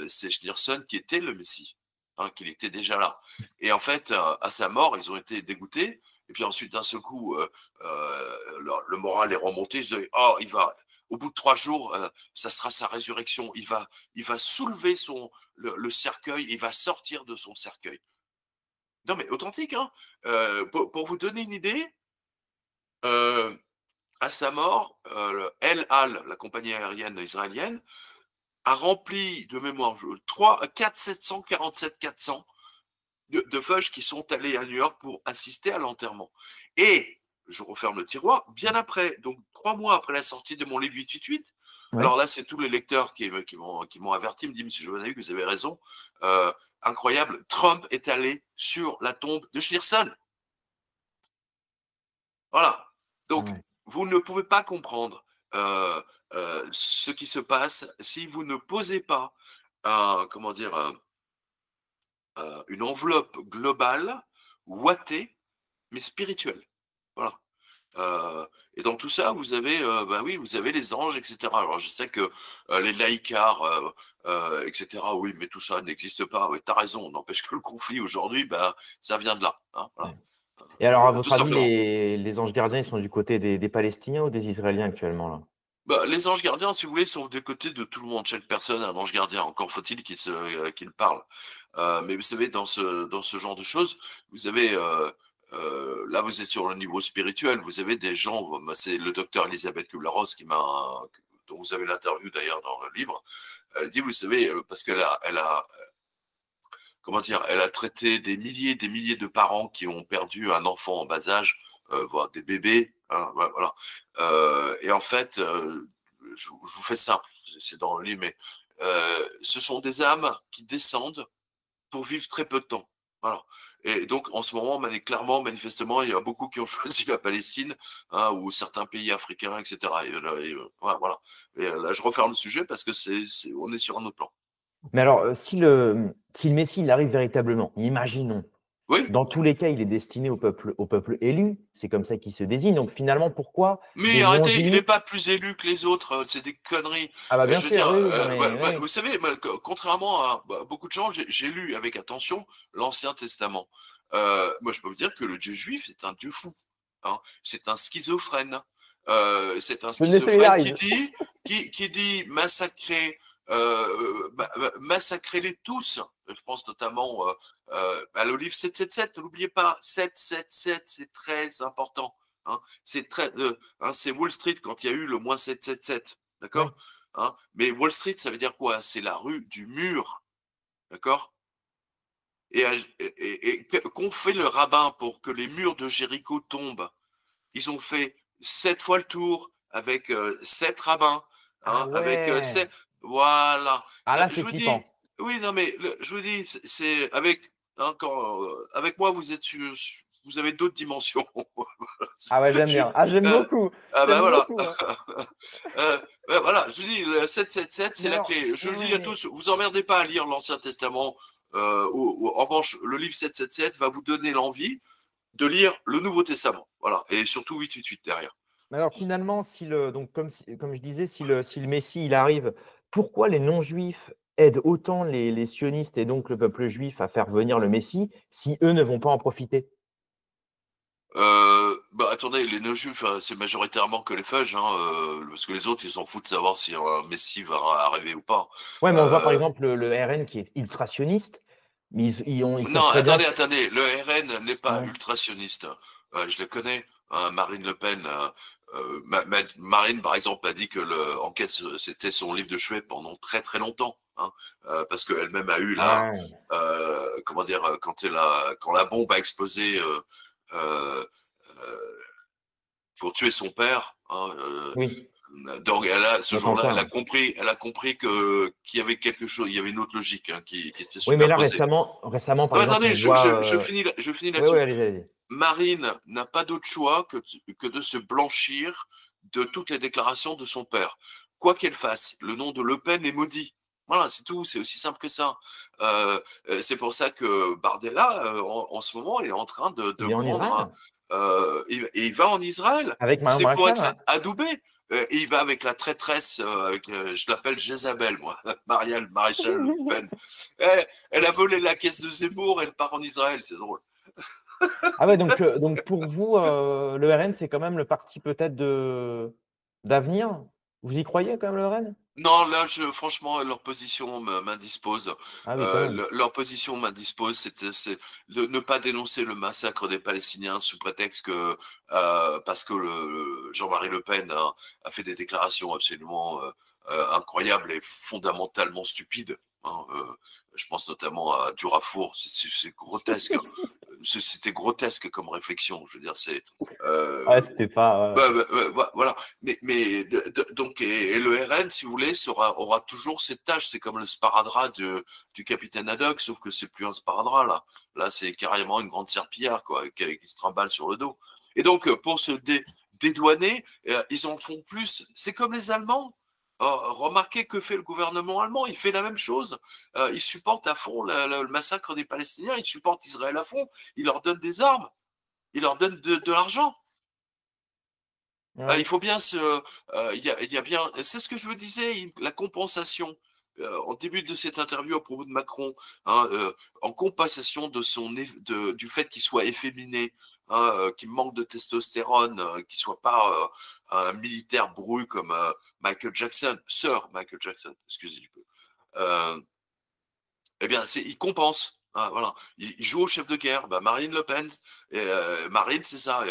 c'est Schneerson qui était le Messie, hein, qu'il était déjà là. Et en fait, à sa mort, ils ont été dégoûtés. Et puis ensuite, d'un seul coup, le moral est remonté. Ils disaient, oh, au bout de 3 jours, ça sera sa résurrection. Il va soulever le cercueil, il va sortir de son cercueil. Non, mais authentique, hein. Pour vous donner une idée, à sa mort, El Al, la compagnie aérienne israélienne, a rempli de mémoire 400 de Fudge qui sont allés à New York pour assister à l'enterrement. Et, je referme le tiroir, bien après, donc 3 mois après la sortie de mon livre 888, alors Ouais. là, c'est tous les lecteurs qui m'ont averti, me disent, monsieur Jovanovic, vous avez raison, incroyable, Trump est allé sur la tombe de Schneerson. Voilà. Donc, Ouais. vous ne pouvez pas comprendre ce qui se passe si vous ne posez pas, comment dire, une enveloppe globale, ouatée, mais spirituelle. Voilà. Et dans tout ça, vous avez, bah oui, vous avez les anges, etc. Alors, je sais que les laïcars, etc., oui, mais tout ça n'existe pas. Oui, t'as raison. N'empêche que le conflit aujourd'hui, bah, ça vient de là. Hein, voilà. Ouais. Et alors, à Tout votre avis, simplement. les anges gardiens, ils sont du côté des Palestiniens ou des Israéliens actuellement là? Bah, les anges gardiens, si vous voulez, sont des côtés de tout le monde. Chaque personne a un ange gardien. Encore faut-il qu'il parle. Mais vous savez, dans ce genre de choses, vous avez, là, vous êtes sur le niveau spirituel. Vous avez des gens, c'est le docteur Elisabeth Kubler-Ross dont vous avez l'interview d'ailleurs dans le livre. Elle dit, vous savez, parce comment dire, elle a traité des milliers de parents qui ont perdu un enfant en bas âge, voire des bébés, hein, voilà. Et en fait, je vous fais simple, c'est dans le livre, mais ce sont des âmes qui descendent pour vivre très peu de temps. Voilà. Et donc, en ce moment, clairement, manifestement, il y a beaucoup qui ont choisi la Palestine, hein, ou certains pays africains, etc. Voilà. Et là, je referme le sujet parce que on est sur un autre plan. Mais alors, si le Messie, il arrive véritablement, imaginons, Oui, dans tous les cas, il est destiné au peuple élu, c'est comme ça qu'il se désigne. Donc finalement, pourquoi mais des arrêtez, il n'est non-juifs? pas plus élu que les autres, c'est des conneries. Ah bah bien Je veux dire, sûr, oui, oui, non mais oui, vous oui. savez, contrairement à beaucoup de gens, j'ai lu avec attention l'Ancien Testament. Moi, je peux vous dire que le Dieu juif, c'est un Dieu fou. Hein. C'est un schizophrène. C'est un Je me schizophrène désolidarise. qui dit massacrez-les tous. Je pense notamment à l'Olive 777, ne l'oubliez pas, 777, c'est très important. Hein. C'est Wall Street quand il y a eu le moins 777, Oui, d'accord, hein. Mais Wall Street, ça veut dire quoi? C'est la rue du mur, d'accord. Et qu'ont fait le rabbin pour que les murs de Jéricho tombent? Ils ont fait 7 fois le tour avec 7 rabbins, ah hein, avec ouais. voilà. Ah là, Je c'est vous dis, flippant. oui, non, mais je vous dis, c'est avec, hein, avec moi, vous avez d'autres dimensions. Ah ouais, j'aime Je bien. Ah, j'aime euh, beaucoup. ah ben J'aime voilà. beaucoup, hein. Voilà, je dis, le 777, c'est Mais la alors, clé. Je le dis ouais, à mais tous, vous emmerdez pas à lire l'Ancien Testament. En revanche, le livre 777 va vous donner l'envie de lire le Nouveau Testament. Voilà. Et surtout 888 derrière. mais alors finalement, donc comme je disais, si le Messie, il arrive, pourquoi les non-juifs aident autant les sionistes et donc le peuple juif à faire venir le Messie, si eux ne vont pas en profiter? Bah attendez, les non-juifs, c'est majoritairement que les Fudge, hein, parce que les autres, ils s'en foutent de savoir si un Messie va arriver ou pas. Ouais, mais on voit par Euh, exemple le RN qui est ultra-sioniste, mais ils savent non, très bien attendez, que attendez, le RN n'est pas ouais. ultra-sioniste. Je le connais, hein, Marine Le Pen. Marine, par exemple, a dit que Enquête, c'était son livre de chevet pendant très très longtemps, hein, parce qu'elle-même a eu Ouais, comment dire, quand la bombe a explosé euh, euh, pour tuer son père, hein, oui. Donc, ce jour-là, L'attentat, ouais. elle a compris qu'il y avait quelque chose, il y avait une autre logique qui était Oui, mais là, superposée. récemment, par Non, exemple, attendez, on voit. je finis Oui, oui, là-dessus. allez-y, allez-y. Marine n'a pas d'autre choix que de se blanchir de toutes les déclarations de son père. Quoi qu'elle fasse, le nom de Le Pen est maudit. Voilà, c'est tout, c'est aussi simple que ça. C'est pour ça que Bardella, en ce moment, il est en train de Il est en prendre, Israël et il va en Israël. avec Marion C'est pour Maréchal, être ouais. adoubé. Et il va avec la traîtresse, je l'appelle Jézabel, moi, Marielle Maréchal Le Pen. Elle a volé la caisse de Zemmour, elle part en Israël, c'est drôle. Ah ouais, donc pour vous, le RN, c'est quand même le parti peut-être d'avenir. Vous y croyez quand même, le RN? Non, là, franchement, leur position m'indispose. Ah oui, quand même. Leur position m'indispose, c'est de ne pas dénoncer le massacre des Palestiniens sous prétexte que parce que Jean-Marie Le Pen a fait des déclarations absolument incroyables et fondamentalement stupides. Hein. Je pense notamment à Durafour, c'est grotesque. Hein. C'était grotesque comme réflexion. Je veux dire, c'est Ouais, c'était pas. voilà. Donc, et le RN, si vous voulez, aura toujours cette tâche. C'est comme le sparadrap du capitaine Haddock, sauf que c'est plus un sparadrap, là. Là, c'est carrément une grande serpillière, quoi, qui se trimballe sur le dos. Et donc, pour se dédouaner, ils en font plus. C'est comme les Allemands. Remarquez que fait le gouvernement allemand. Il fait la même chose. Il supporte à fond le massacre des Palestiniens. Il supporte Israël à fond. Il leur donne des armes. Il leur donne de l'argent. Ouais. Il faut bien il y a bien, c'est ce que je vous disais, la compensation. En début de cette interview à propos de Macron, hein, en compensation du fait qu'il soit efféminé, hein, qu'il manque de testostérone, qu'il soit pas un militaire bourru comme Michael Jackson, Sir Michael Jackson, excusez du peu. Euh, eh bien, il compense. Hein, voilà. Il joue au chef de guerre. Bah, Marine Le Pen, Marine, c'est ça.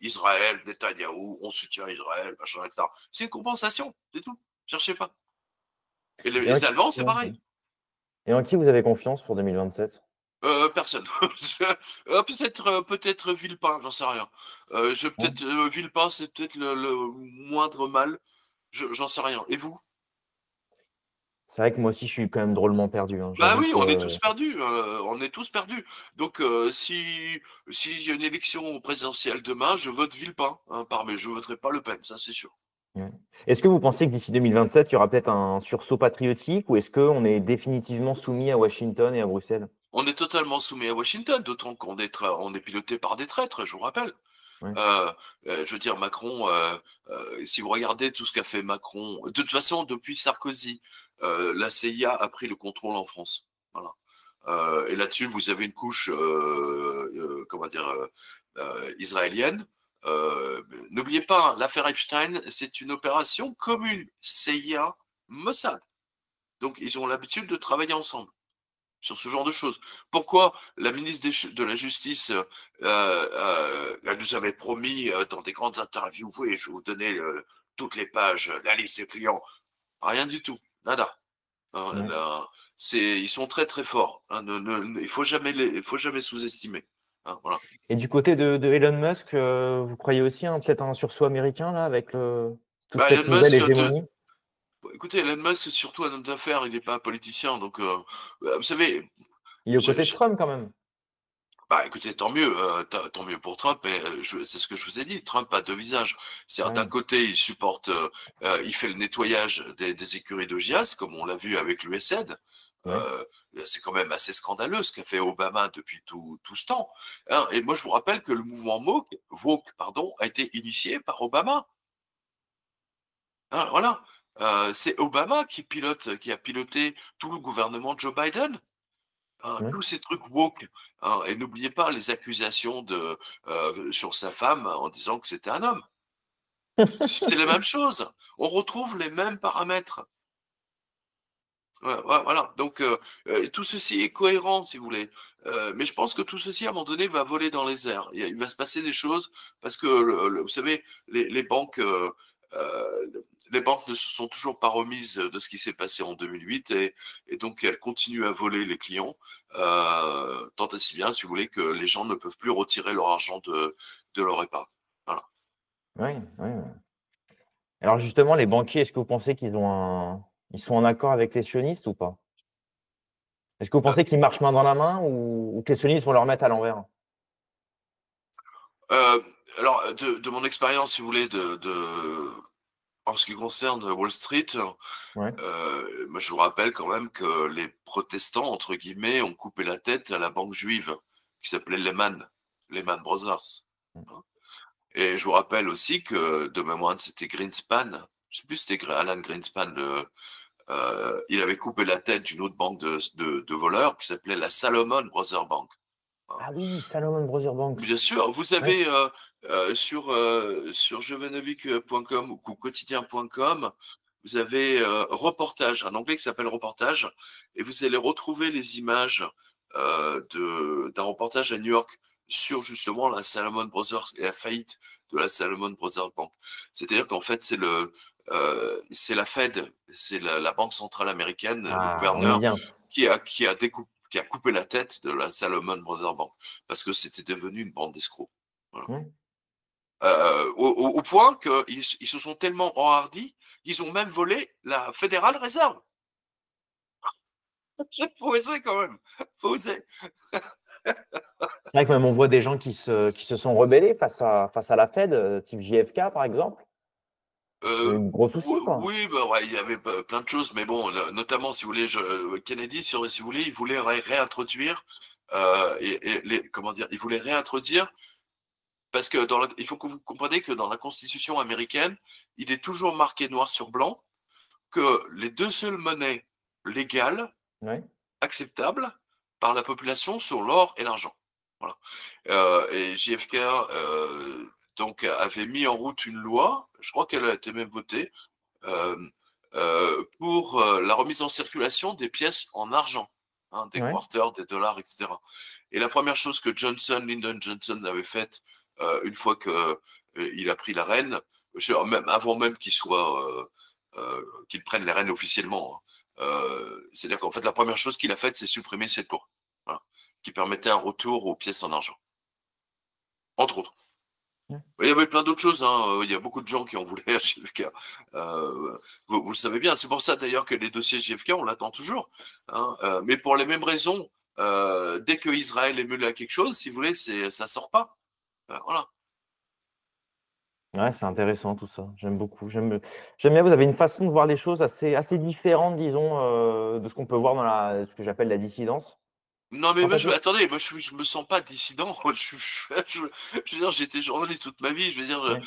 Israël, Netanyahou, on soutient Israël, machin, etc. C'est une compensation, c'est tout. Cherchez pas. Et Et en les qui, Allemands, c'est ouais. pareil. Et en qui vous avez confiance pour 2027? Personne. Peut-être Villepin, j'en sais rien. Ouais. Villepin, c'est peut-être le moindre mal. J'en sais rien. Et vous? C'est vrai que moi aussi, je suis quand même drôlement perdu, hein. Bah J'avoue oui, que. on est tous perdus, on est tous perdus. Donc s'il y a une élection présidentielle demain, je vote Villepin, hein, mais je voterai pas Le Pen, ça c'est sûr. Ouais. Est-ce que vous pensez que d'ici 2027, il y aura peut-être un sursaut patriotique ou est-ce qu'on est définitivement soumis à Washington et à Bruxelles? On est totalement soumis à Washington, d'autant on est piloté par des traîtres, je vous rappelle. Ouais. Je veux dire, Macron, si vous regardez tout ce qu'a fait Macron, de toute façon, depuis Sarkozy, la CIA a pris le contrôle en France. Voilà. Et là-dessus, vous avez une couche, comment dire, israélienne. N'oubliez pas, hein, l'affaire Epstein, c'est une opération commune, CIA, Mossad. Donc, ils ont l'habitude de travailler ensemble sur ce genre de choses. Pourquoi la ministre de la Justice, elle nous avait promis dans des grandes interviews, oui, je vais vous donner toutes les pages, la liste des clients. Rien du tout, nada. Hein, Ouais. ils sont très très forts. Hein, il faut jamais sous-estimer. Hein, voilà. Et du côté de Elon Musk, vous croyez aussi peut-être un sursaut américain là, avec toute Bah, cette Elon nouvelle Musk, hégémonie? écoutez, Elon Musk, c'est surtout un homme d'affaires, il n'est pas un politicien. Donc, vous savez, Il est aux j'ai- côtés de j'ai- Trump quand même. bah écoutez, tant mieux, tant mieux pour Trump, mais c'est ce que je vous ai dit, Trump a deux visages. C'est d'un Ouais. côté, il supporte, il fait le nettoyage des écuries de Gias, comme on l'a vu avec l'USAID. Ouais. Euh, c'est quand même assez scandaleux ce qu'a fait Obama depuis tout ce temps. Hein. Et moi, je vous rappelle que le mouvement Woke, pardon, a été initié par Obama. Hein, voilà. C'est Obama qui a piloté tout le gouvernement de Joe Biden. Hein, Ouais. tous ces trucs woke. Hein, et n'oubliez pas les accusations sur sa femme en disant que c'était un homme. C'est la même chose. On retrouve les mêmes paramètres. Ouais, ouais, voilà. Donc, tout ceci est cohérent, si vous voulez. Mais je pense que tout ceci, à un moment donné, va voler dans les airs. Il va se passer des choses parce que, vous savez, les banques, les banques ne se sont toujours pas remises de ce qui s'est passé en 2008 et donc elles continuent à voler les clients, tant et si bien, si vous voulez, que les gens ne peuvent plus retirer leur argent de leur épargne. Voilà. Ouais, ouais, ouais. Alors justement, les banquiers, est-ce que vous pensez ils sont en accord avec les sionistes ou pas? Est-ce que vous Euh, pensez qu'ils marchent main dans la main ou que les sionistes vont leur mettre à l'envers? euh, alors, de mon expérience, si vous voulez, en ce qui concerne Wall Street, Ouais. moi, je vous rappelle quand même que les protestants, entre guillemets, ont coupé la tête à la banque juive qui s'appelait Lehman Brothers. Hein. Et je vous rappelle aussi que de mémoire, c'était Greenspan, je sais plus si c'était Alan Greenspan, il avait coupé la tête d'une autre banque de voleurs qui s'appelait la Salomon Brothers Bank. Hein. Ah oui, Salomon Brothers Banks. Bien sûr, vous Ouais, avez sur jevenovic.com ou quotidien.com, vous avez reportage, un onglet qui s'appelle reportage, et vous allez retrouver les images d'un reportage à New York sur justement la Salomon Brothers et la faillite de la Salomon Brothers Bank. C'est-à-dire qu'en fait, c'est la Fed, c'est la Banque centrale américaine, le ah, on y gouverneur, vient. qui a coupé la tête de la Salomon Brothers Bank parce que c'était devenu une bande d'escrocs. Voilà. Ouais. Au point qu'ils se sont tellement enhardis qu'ils ont même volé la Federal Reserve. J'ai trouvé ça quand même. Faut oser. C'est vrai que même on voit des gens qui se sont rebellés face à la Fed, type JFK par exemple. Il y a eu de gros soucis, quoi. Oui, bah, ouais, il y avait plein de choses, mais bon, notamment, si vous voulez, Kennedy, si vous voulez, il voulait réintroduire, comment dire, il voulait réintroduire, parce que il faut que vous compreniez que dans la Constitution américaine, il est toujours marqué noir sur blanc que les deux seules monnaies légales, Ouais, acceptables par la population sont l'or et l'argent. Voilà. Et JFK donc avait mis en route une loi, je crois qu'elle a été même votée, euh, pour la remise en circulation des pièces en argent, hein, des ouais, quarters, des dollars, etc. Et la première chose que Lyndon Johnson avait faite une fois qu'il a pris la reine, même avant même qu'il prenne les rênes officiellement, hein, c'est-à-dire qu'en fait la première chose qu'il a faite, c'est supprimer cette loi, voilà, qui permettait un retour aux pièces en argent, entre autres. ouais. Il y avait plein d'autres choses, hein. Il y a beaucoup de gens qui ont voulu à JFK. Vous le savez bien, c'est pour ça d'ailleurs que les dossiers JFK, on l'attend toujours, hein. Mais pour les mêmes raisons, dès que Israël est mêlé à quelque chose, si vous voulez, ça sort pas. Voilà. Ouais, c'est intéressant tout ça. J'aime beaucoup. J'aime bien, vous avez une façon de voir les choses assez différente, disons, de ce qu'on peut voir dans ce que j'appelle la dissidence. Non, mais En moi, fait, attendez, moi, je me sens pas dissident. Je veux dire, j'étais journaliste toute ma vie. ouais, Je veux dire,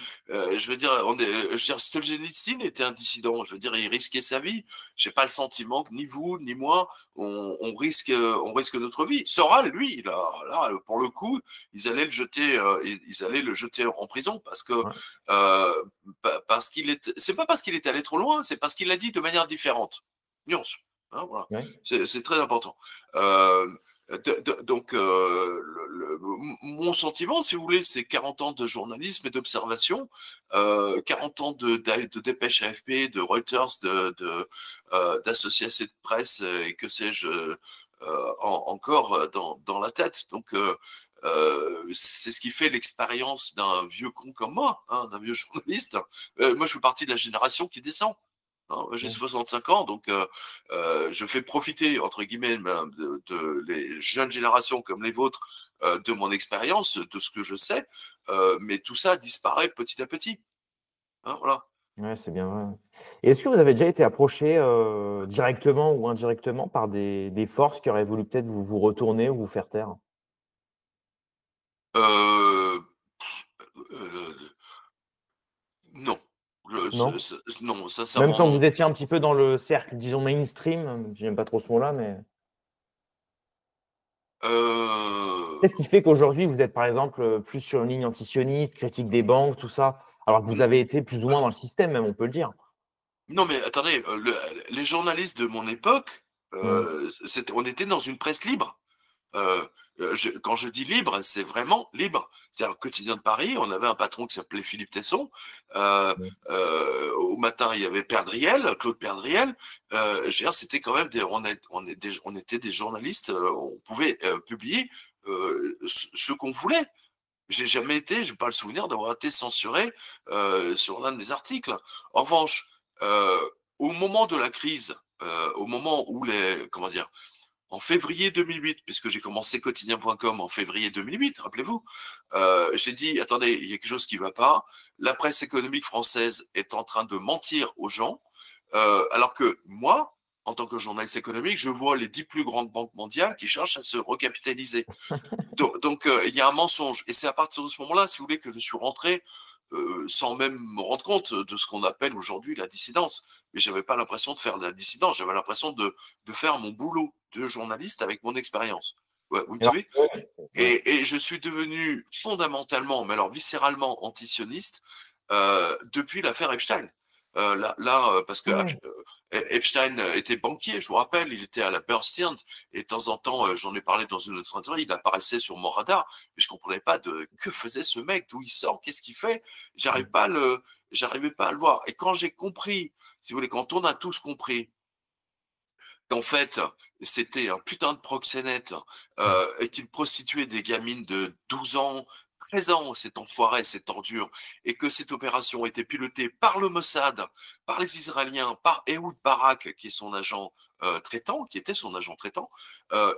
je veux dire, Solzhenitsyn était un dissident. Je veux dire, il risquait sa vie. J'ai pas le sentiment que ni vous, ni moi, on risque notre vie. Soral, lui, là, pour le coup, ils allaient le jeter en prison ouais, euh, c'est pas parce qu'il était allé trop loin, c'est parce qu'il l'a dit de manière différente. Nuance. Hein, voilà. ouais, C'est très important. Euh, donc, mon sentiment, si vous voulez, c'est 40 ans de journalisme et d'observation, 40 ans de dépêche AFP, de Reuters, d'associations de presse et que sais-je encore dans la tête. Donc, c'est ce qui fait l'expérience d'un vieux con comme moi, hein, d'un vieux journaliste. Moi, je fais partie de la génération qui descend. Hein, j'ai ouais. 65 ans, donc je fais profiter, entre guillemets, de les jeunes générations comme les vôtres de mon expérience, de ce que je sais, mais tout ça disparaît petit à petit. Hein, voilà. Ouais, c'est bien vrai. Et est-ce que vous avez déjà été approché, directement ou indirectement par des forces qui auraient voulu peut-être vous retourner ou vous faire taire? Euh, euh, non. Non? Non, Même sincèrement, quand vous non. étiez un petit peu dans le cercle, disons mainstream, j'aime pas trop ce mot-là, mais Euh, qu'est-ce qui fait qu'aujourd'hui vous êtes par exemple, plus sur une ligne antisioniste, critique des banques, tout ça? Alors que vous avez été plus ou moins dans le système même, on peut le dire. non, mais attendez, les journalistes de mon époque, Mmh. on était dans une presse libre. Euh, quand je dis libre, c'est vraiment libre. C'est-à-dire, au quotidien de Paris, on avait un patron qui s'appelait Philippe Tesson. Mmh. Au matin, il y avait Perdriel, Claude Perdriel. Je veux dire, c'était quand même on était des journalistes. On pouvait publier ce qu'on voulait. J'ai jamais été, j'ai pas le souvenir d'avoir été censuré sur l'un de mes articles. En revanche, au moment de la crise, au moment où comment dire, en février 2008, puisque j'ai commencé quotidien.com en février 2008, rappelez-vous, j'ai dit, attendez, il y a quelque chose qui ne va pas. La presse économique française est en train de mentir aux gens, alors que moi, en tant que journaliste économique, je vois les 10 plus grandes banques mondiales qui cherchent à se recapitaliser. Donc, il y a un mensonge. Et c'est à partir de ce moment-là, si vous voulez, que je suis rentré sans même me rendre compte de ce qu'on appelle aujourd'hui la dissidence. Mais je n'avais pas l'impression de faire de la dissidence, j'avais l'impression de faire mon boulot de journaliste avec mon expérience. Ouais, vous me Alors, suivez? ouais, ouais. Et je suis devenu fondamentalement, mais alors viscéralement antisioniste depuis l'affaire Epstein. Parce que Ouais. Epstein était banquier, je vous rappelle, il était à la Bear Stearns, et de temps en temps, j'en ai parlé dans une autre interview, il apparaissait sur mon radar, mais je comprenais pas que faisait ce mec, d'où il sort, qu'est-ce qu'il fait, j'arrivais pas à le voir. Et quand j'ai compris, si vous voulez, quand on a tous compris qu'en fait, c'était un putain de proxénète et qu'il prostituait des gamines de 12 ans, 13 ans, cet enfoiré, cette ordure, et que cette opération était pilotée par le Mossad, par les Israéliens, par Ehud Barak, qui est son agent traitant, qui était son agent traitant,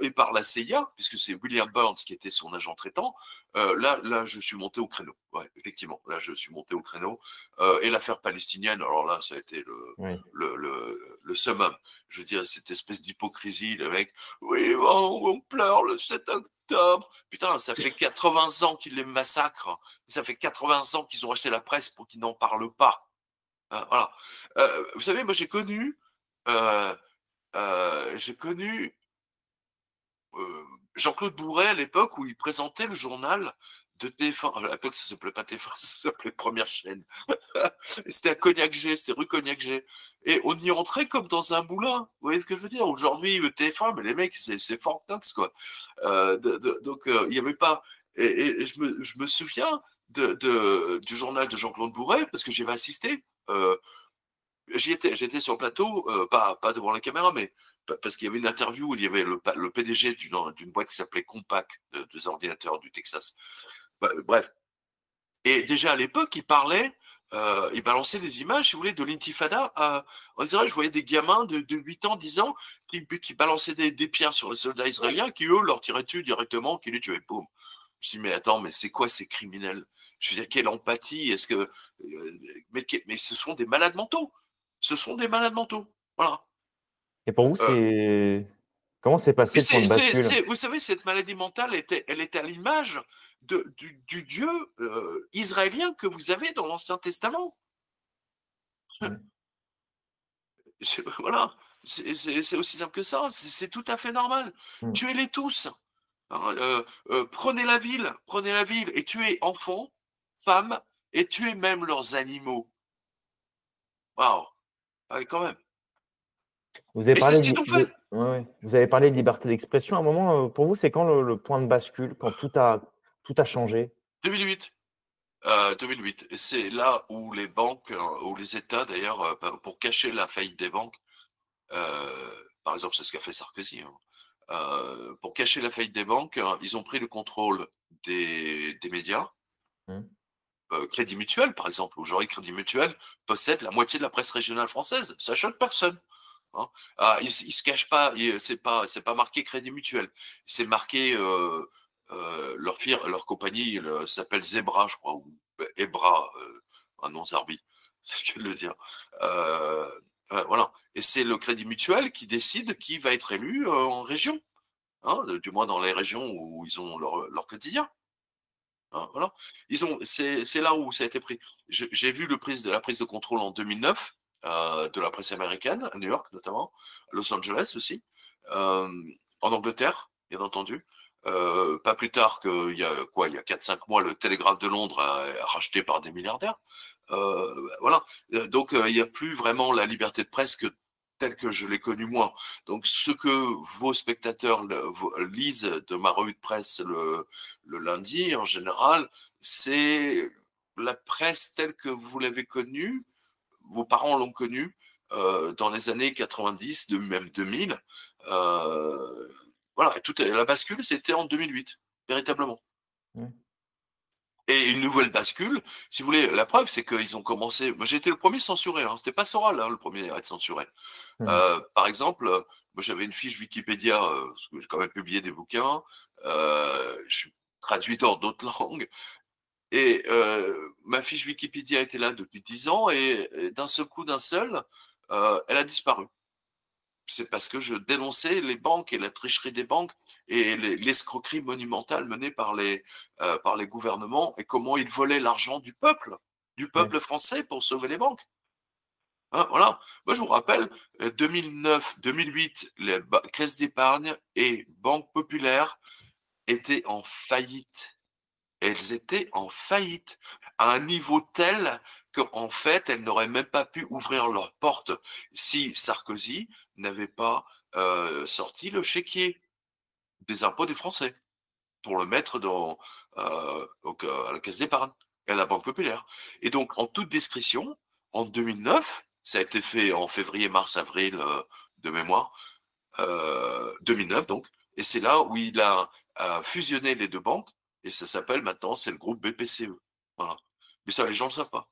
et par la CIA, puisque c'est William Burns qui était son agent traitant, là, je suis monté au créneau. Ouais, effectivement, là, je suis monté au créneau. Et l'affaire palestinienne, alors là, ça a été Ouais. le summum. Je veux dire, cette espèce d'hypocrisie, le mec, oui, on pleure le 7 octobre. Putain, ça fait 80 ans qu'ils les massacrent. Ça fait 80 ans qu'ils ont acheté la presse pour qu'ils n'en parlent pas. Voilà. Vous savez, moi, euh, j'ai connu Jean-Claude Bourret à l'époque où il présentait le journal de TF1. À l'époque, ça s'appelait pas TF1, ça s'appelait Première Chaîne. C'était à Cognac-G, c'était rue Cognac-G. Et on y rentrait comme dans un moulin. Vous voyez ce que je veux dire? Aujourd'hui, le TF1, mais les mecs, c'est Fort Knox, quoi. Donc, il n'y avait pas. Et je me souviens du journal de Jean-Claude Bourret, parce que j'y avais assisté. J'étais sur le plateau, pas devant la caméra, mais parce qu'il y avait une interview où il y avait le PDG d'une boîte qui s'appelait Compaq, des ordinateurs du Texas. Bref. Et déjà à l'époque, il balançait des images, si vous voulez, de l'intifada. On dirait, je voyais des gamins de 8 ans, 10 ans, qui balançaient des pierres sur les soldats israéliens, qui eux leur tiraient dessus directement, qui les tuaient. Boum. Je dis, mais attends, mais c'est quoi ces criminels? Je veux dire, quelle empathie? Mais ce sont des malades mentaux. Ce sont des malades mentaux. Voilà. Et pour vous, Euh, c'est comment s'est passé mais le point de bascule? vous savez, cette maladie mentale, elle était à l'image du Dieu israélien que vous avez dans l'Ancien Testament. Ouais. Voilà, c'est aussi simple que ça, c'est tout à fait normal. Mmh. Tuez-les tous. Hein, prenez la ville et tuez enfants, femmes, et tuez même leurs animaux. Waouh, ouais, quand même. Vous avez Et c'est parlé ce de qu'ils li ont vous fait. avez ouais, ouais. Vous avez parlé de liberté d'expression. À un moment, pour vous, c'est quand le point de bascule? Quand tout a changé? 2008. 2008. Et c'est là où les banques, ou les États d'ailleurs, pour cacher la faillite des banques, par exemple, c'est ce qu'a fait Sarkozy, hein. Pour cacher la faillite des banques, ils ont pris le contrôle des médias. Mmh. Crédit Mutuel, par exemple. Aujourd'hui, Crédit Mutuel possède la moitié de la presse régionale française. Ça choque personne. Hein. Ils se cachent pas. C'est pas marqué Crédit Mutuel. C'est marqué leur compagnie s'appelle Zebra, je crois, ou Ebra, un nom zarbi, c'est ce que je veux le dire. Euh, voilà. Et c'est le Crédit Mutuel qui décide qui va être élu en région, hein, du moins dans les régions où ils ont leur quotidien. Hein, voilà. C'est là où ça a été pris. J'ai vu la prise de contrôle en 2009 de la presse américaine, à New York notamment, à Los Angeles aussi, euh, en Angleterre, bien entendu. Pas plus tard qu'il y a quoi, il y a 4-5 mois, le Télégraphe de Londres racheté par des milliardaires. Voilà. Donc il n'y a plus vraiment la liberté de presse telle que je l'ai connue moi. Donc ce que vos spectateurs lisent de ma revue de presse le lundi, en général, c'est la presse telle que vous l'avez connue, vos parents l'ont connue dans les années 90, même 2000. Voilà, la bascule, c'était en 2008, véritablement. Ouais. Et une nouvelle bascule, si vous voulez, la preuve, c'est qu'ils ont commencé. Moi, j'ai été le premier censuré, hein. C'était pas Soral, hein, le premier à être censuré. Hmm. Par exemple, moi, j'avais une fiche Wikipédia, parce que j'ai quand même publié des bouquins. Je suis traduit dans d'autres langues. Et ma fiche Wikipédia était là depuis 10 ans, et d'un seul coup, elle a disparu. C'est parce que je dénonçais les banques et la tricherie des banques et l'escroquerie monumentale menée par les gouvernements, et comment ils volaient l'argent du Ouais. peuple français pour sauver les banques. Hein, voilà. Moi, je vous rappelle, 2009-2008, les caisses d'épargne et banques populaires étaient en faillite. Elles étaient en faillite à un niveau tel qu'en fait, elles n'auraient même pas pu ouvrir leurs portes si Sarkozy n'avait pas sorti le chéquier des impôts des Français pour le mettre à la caisse d'épargne et à la Banque populaire. Et donc, en toute discrétion, en 2009, ça a été fait en février, mars, avril de mémoire, 2009 donc, et c'est là où il a fusionné les deux banques, et ça s'appelle maintenant, c'est le groupe BPCE. Voilà. Mais ça, les gens ne le savent pas.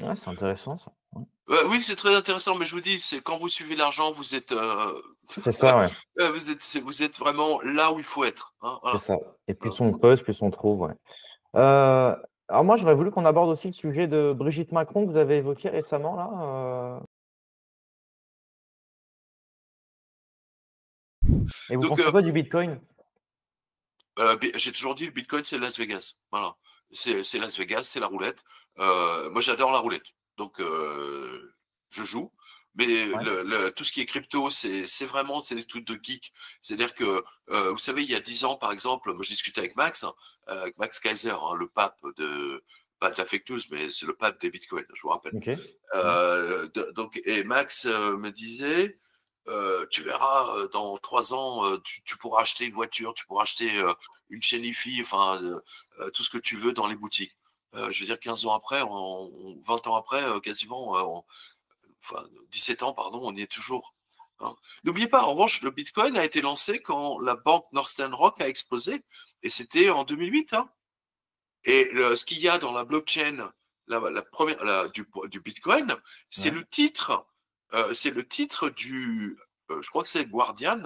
Ouais, c'est intéressant ça. Ouais. Oui, c'est très intéressant, mais je vous dis, c'est quand vous suivez l'argent, C'est ça, ouais. vous êtes vraiment là où il faut être. Hein, C'est voilà. ça. Et Voilà. plus on creuse, plus on trouve, ouais. Alors moi, j'aurais voulu qu'on aborde aussi le sujet de Brigitte Macron que vous avez évoqué récemment là. Et vous Donc, pensez quoi du Bitcoin? j'ai toujours dit, le Bitcoin, c'est Las Vegas. Voilà. C'est Las Vegas, c'est la roulette. Moi, j'adore la roulette. Donc, je joue. Mais Ouais. tout ce qui est crypto, c'est des trucs de geek. C'est-à-dire que, vous savez, il y a 10 ans, par exemple, moi, je discutais avec Max, hein, avec Max Kaiser, hein, le pape pas de la fake news, mais c'est le pape des bitcoins, je vous rappelle. Ok. Ouais. Donc, et Max me disait, tu verras, dans 3 ans, tu pourras acheter une voiture, tu pourras acheter une chaîne IFI, enfin, tout ce que tu veux dans les boutiques. Je veux dire, 15 ans après, 20 ans après, quasiment, enfin, 17 ans, pardon, on y est toujours. Hein. N'oubliez pas, en revanche, le Bitcoin a été lancé quand la banque Northern Rock a explosé, et c'était en 2008. Hein. Et ce qu'il y a dans la blockchain, la première, du Bitcoin, c'est Ouais. le titre, je crois que c'est Guardian,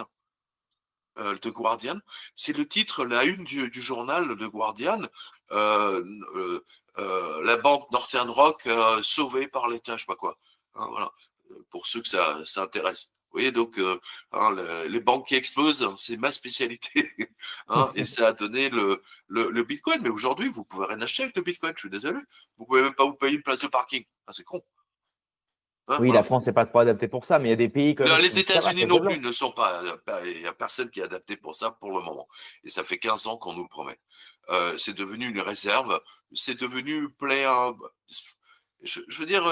de Guardian, c'est le titre, la une du journal de Guardian, euh, euh, la banque Northern Rock sauvée par l'État, je sais pas quoi. Hein, voilà, pour ceux que ça intéresse. Vous voyez, donc, hein, les banques qui explosent, hein, c'est ma spécialité. Hein, et ça a donné le Bitcoin. Mais aujourd'hui, vous pouvez rien acheter avec le Bitcoin, je suis désolé. Vous pouvez même pas vous payer une place de parking. Ah, c'est con. Hein, Oui, la voilà. France n'est pas trop adaptée pour ça, mais il y a des pays quand même Les qui ça va, États-Unis ça se non plus développe. ne sont pas. Il n'y a personne qui est adapté pour ça pour le moment. Et ça fait 15 ans qu'on nous le promet. C'est devenu une réserve. C'est devenu plein. Je veux dire,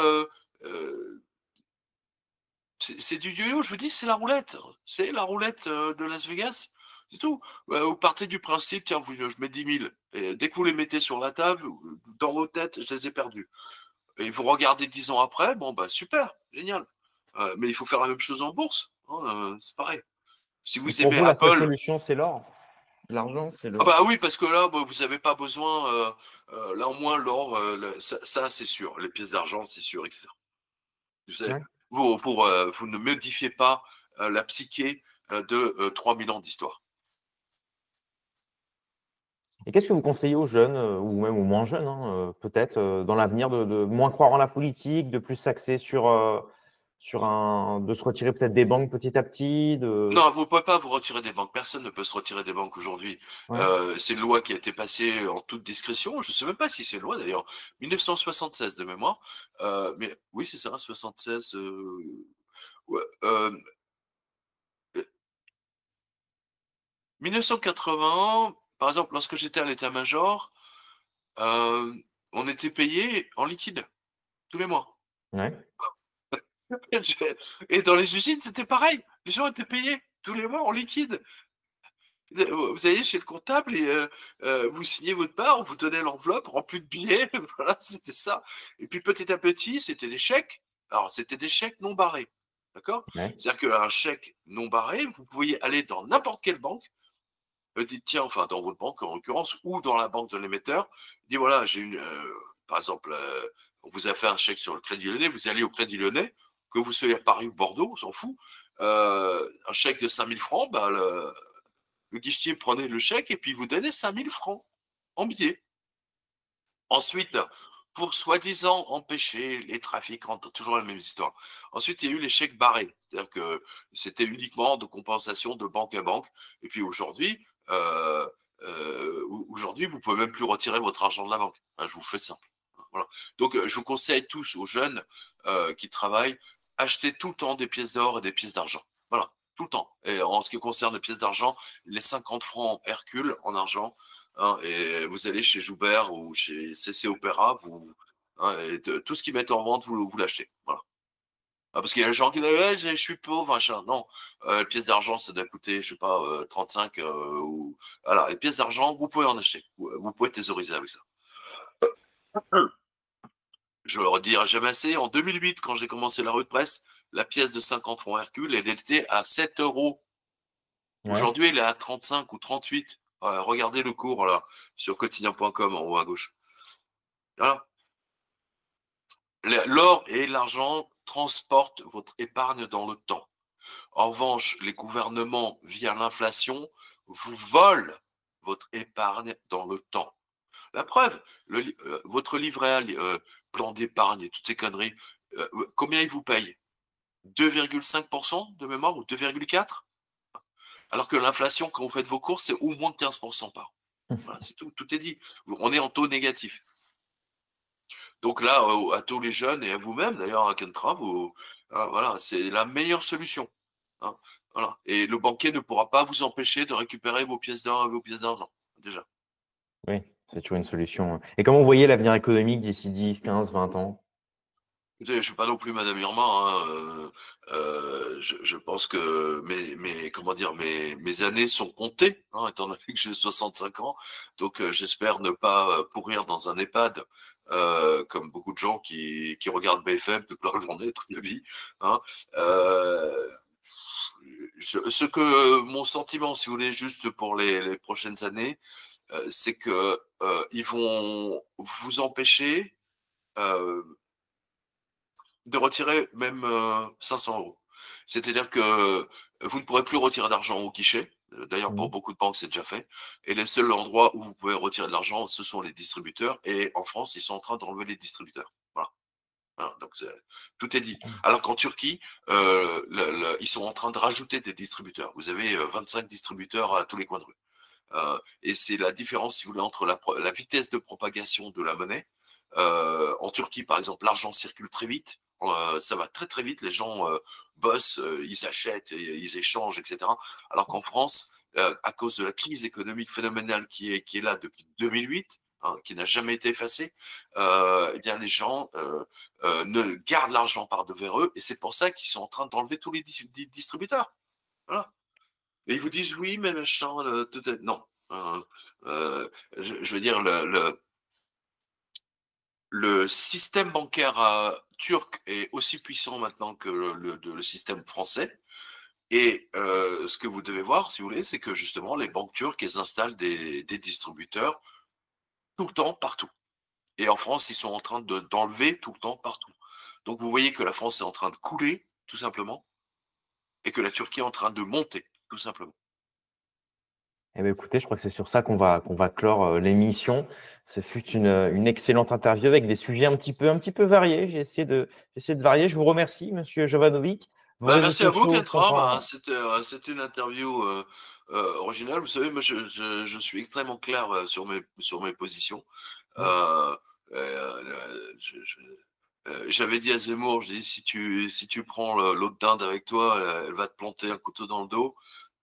c'est du yo-yo. Je vous dis, c'est la roulette. C'est la roulette de Las Vegas. C'est tout. Vous partez du principe, tiens, je mets 10 000. Et dès que vous les mettez sur la table, dans vos têtes, je les ai perdus. Et vous regardez 10 ans après, bon, bah super, génial. Mais il faut faire la même chose en bourse. Hein, c'est pareil. Si Et vous pour aimez vous, la seule Apple, solution, c'est l'or. L'argent, c'est ah le. bah oui, parce que là, bah, vous n'avez pas besoin, là au moins l'or, ça c'est sûr, les pièces d'argent, c'est sûr, etc. Vous, savez, Ouais. vous ne modifiez pas la psyché de 3000 ans d'histoire. Et qu'est-ce que vous conseillez aux jeunes, ou même aux moins jeunes, hein, peut-être, dans l'avenir de moins croire en la politique, de plus s'axer de se retirer peut-être des banques petit à petit, de. Non, vous ne pouvez pas vous retirer des banques. Personne ne peut se retirer des banques aujourd'hui. Ouais. C'est une loi qui a été passée en toute discrétion. Je ne sais même pas si c'est une loi d'ailleurs. 1976 de mémoire. Mais oui, c'est ça, 76. Ouais, 1980, par exemple, lorsque j'étais à l'état-major, euh, on était payé en liquide tous les mois. Ouais. Et dans les usines, c'était pareil. Les gens étaient payés tous les mois en liquide. Vous allez chez le comptable et vous signez votre part, on vous donnait l'enveloppe remplie de billets. Voilà, c'était ça. Et puis petit à petit, c'était des chèques. Alors, c'était des chèques non barrés. D'accord? Ouais. C'est-à-dire qu'un chèque non barré, vous pouviez aller dans n'importe quelle banque dites, tiens, enfin, dans votre banque en l'occurrence, ou dans la banque de l'émetteur, dites, voilà, par exemple, on vous a fait un chèque sur le Crédit Lyonnais, vous allez au Crédit Lyonnais, que vous soyez à Paris ou Bordeaux, on s'en fout, un chèque de 5 000 francs, bah, le guichetier prenait le chèque et puis vous donnait 5 000 francs en billets. Ensuite, pour soi-disant empêcher les trafiquants, toujours la même histoire. Ensuite, il y a eu les chèques barrés, c'est-à-dire que c'était uniquement de compensation de banque à banque. Et puis aujourd'hui, vous pouvez même plus retirer votre argent de la banque. Je vous fais simple. Voilà. Donc, je vous conseille tous aux jeunes qui travaillent, achetez tout le temps des pièces d'or et des pièces d'argent. Voilà, tout le temps. Et en ce qui concerne les pièces d'argent, les 50 francs Hercule en argent, hein, et vous allez chez Joubert ou chez CC Opéra, tout ce qu'ils mettent en vente, vous l'achetez. Voilà. Parce qu'il y a des gens qui disent ouais, je suis pauvre, machin. Non, les pièces d'argent, ça doit coûter, je sais pas, 35 ou voilà, les pièces d'argent, vous pouvez en acheter. Vous pouvez thésauriser avec ça. Je le redirai jamais assez. En 2008, quand j'ai commencé la revue de presse, la pièce de 50 francs Hercule, elle était à 7 euros. Ouais. Aujourd'hui, elle est à 35 ou 38. Regardez le cours là sur quotidien.com en haut à gauche. Voilà. L'or et l'argent transportent votre épargne dans le temps. En revanche, les gouvernements, via l'inflation, vous volent votre épargne dans le temps. La preuve, votre livret A, plan d'épargne et toutes ces conneries, combien ils vous payent? 2,5% de mémoire ou 2,4%? Alors que l'inflation, quand vous faites vos courses, c'est au moins 15% par an. Voilà, c'est tout, tout est dit. On est en taux négatif. Donc là, à tous les jeunes et à vous-même, d'ailleurs, à Kentra, voilà, c'est la meilleure solution. Hein, voilà. Et le banquier ne pourra pas vous empêcher de récupérer vos pièces d'or et vos pièces d'argent, déjà. Oui, c'est toujours une solution. Et comment vous voyez l'avenir économique d'ici 10, 15, 20 ans? Écoutez, je ne suis pas non plus Madame Irma. Hein, je pense que comment dire, mes années sont comptées, hein, étant donné que j'ai 65 ans. Donc, j'espère ne pas pourrir dans un EHPAD, comme beaucoup de gens qui regardent BFM toute la journée, toute la vie. Hein. Mon sentiment, si vous voulez, juste pour les prochaines années, c'est que ils vont vous empêcher de retirer même 500 euros. C'est-à-dire que vous ne pourrez plus retirer d'argent au guichet. D'ailleurs, pour Mhm. beaucoup de banques, c'est déjà fait. Et les seuls endroits où vous pouvez retirer de l'argent, ce sont les distributeurs. Et en France, ils sont en train d'enlever les distributeurs. Voilà. Voilà, donc tout est dit. Alors qu'en Turquie, ils sont en train de rajouter des distributeurs. Vous avez 25 distributeurs à tous les coins de rue. Et c'est la différence, si vous voulez, entre la vitesse de propagation de la monnaie. En Turquie, par exemple, l'argent circule très vite. Ça va très très vite. Les gens bossent, ils achètent, ils échangent, etc. Alors qu'en France, à cause de la crise économique phénoménale qui est là depuis 2008, hein, qui n'a jamais été effacée, eh bien les gens ne gardent l'argent par devers eux, et c'est pour ça qu'ils sont en train d'enlever tous les distributeurs. Voilà. Et ils vous disent oui, mais machin, non. Euh, je veux dire, le système bancaire turc est aussi puissant maintenant que le système français. Et ce que vous devez voir, si vous voulez, c'est que justement, les banques turques, elles installent des distributeurs tout le temps, partout. Et en France, ils sont en train d'enlever tout le temps, partout. Donc vous voyez que la France est en train de couler, tout simplement, et que la Turquie est en train de monter, tout simplement. Eh bien, écoutez, je crois que c'est sur ça qu'on va clore l'émission. Ce fut une excellente interview avec des sujets un petit peu variés. J'ai essayé de varier. Je vous remercie, Monsieur Jovanovic. Vos Bah, réseaux merci à vous, sociaux sont Kentra. Bah, en... c'était une interview originale. Vous savez, moi, je suis extrêmement clair sur mes positions. Euh, j'avais dit à Zemmour, je dis, si tu prends l'autre dinde avec toi, elle va te planter un couteau dans le dos.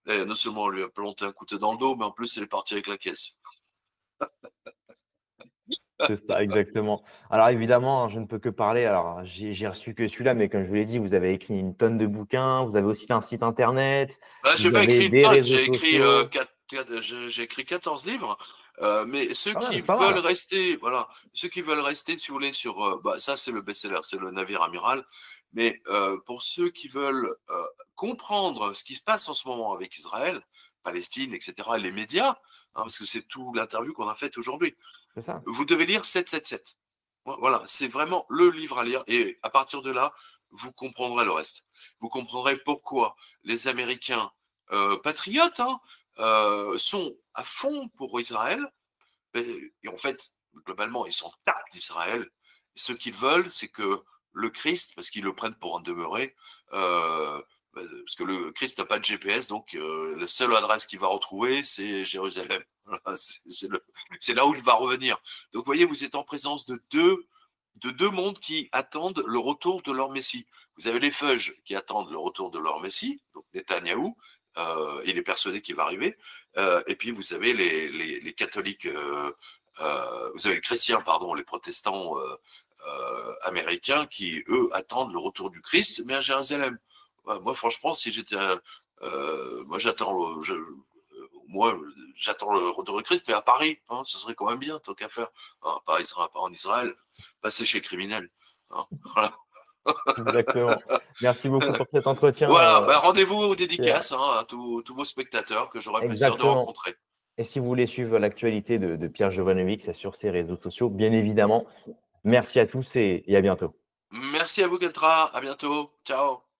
Et non seulement elle lui a planté un couteau dans le dos, mais en plus, elle est partie avec la caisse. C'est ça, exactement. Alors évidemment, je ne peux que parler. Alors, j'ai reçu que celui-là, mais comme je vous l'ai dit, vous avez écrit une tonne de bouquins, vous avez aussi un site internet, Bah, j'ai vous pas avez écrit une des tonne, réseaux sociaux. j'ai écrit 14 livres, mais ceux Quand même, qui c'est pas veulent mal. rester, voilà, ceux qui veulent rester, si vous voulez, bah, ça c'est le best-seller, c'est le navire amiral, mais pour ceux qui veulent comprendre ce qui se passe en ce moment avec Israël, Palestine, etc., les médias, parce que c'est tout l'interview qu'on a faite aujourd'hui. C'est ça. Vous devez lire 777. Voilà, c'est vraiment le livre à lire. Et à partir de là, vous comprendrez le reste. Vous comprendrez pourquoi les Américains patriotes sont à fond pour Israël. Et en fait, globalement, ils s'en tapent d'Israël. Ce qu'ils veulent, c'est que le Christ, parce qu'ils le prennent pour un demeuré, parce que le Christ n'a pas de GPS, donc la seule adresse qu'il va retrouver, c'est Jérusalem. C'est là où il va revenir. Donc, vous voyez, vous êtes en présence de deux mondes qui attendent le retour de leur Messie. Vous avez les Feuges qui attendent le retour de leur Messie, donc Netanyahou, il est persuadé qu'il va arriver. Et puis vous avez les catholiques, vous avez les chrétiens, pardon, les protestants américains qui, eux, attendent le retour du Christ, mais à Jérusalem. Moi, franchement, si j'étais. Moi, j'attends le retour du Christ, mais à Paris, ce serait quand même bien, tant qu'à faire. Paris sera pas en Israël, passer chez criminel. Voilà. Exactement. Merci beaucoup pour cet entretien. Voilà, rendez-vous aux C'est- dédicaces à tous vos spectateurs que j'aurai plaisir de Exactement. rencontrer. Et si vous voulez suivre l'actualité de Pierre Jovanovic, c'est sur ses réseaux sociaux, bien évidemment. Merci à tous et à bientôt. Merci à vous, Kentra. À bientôt. Ciao.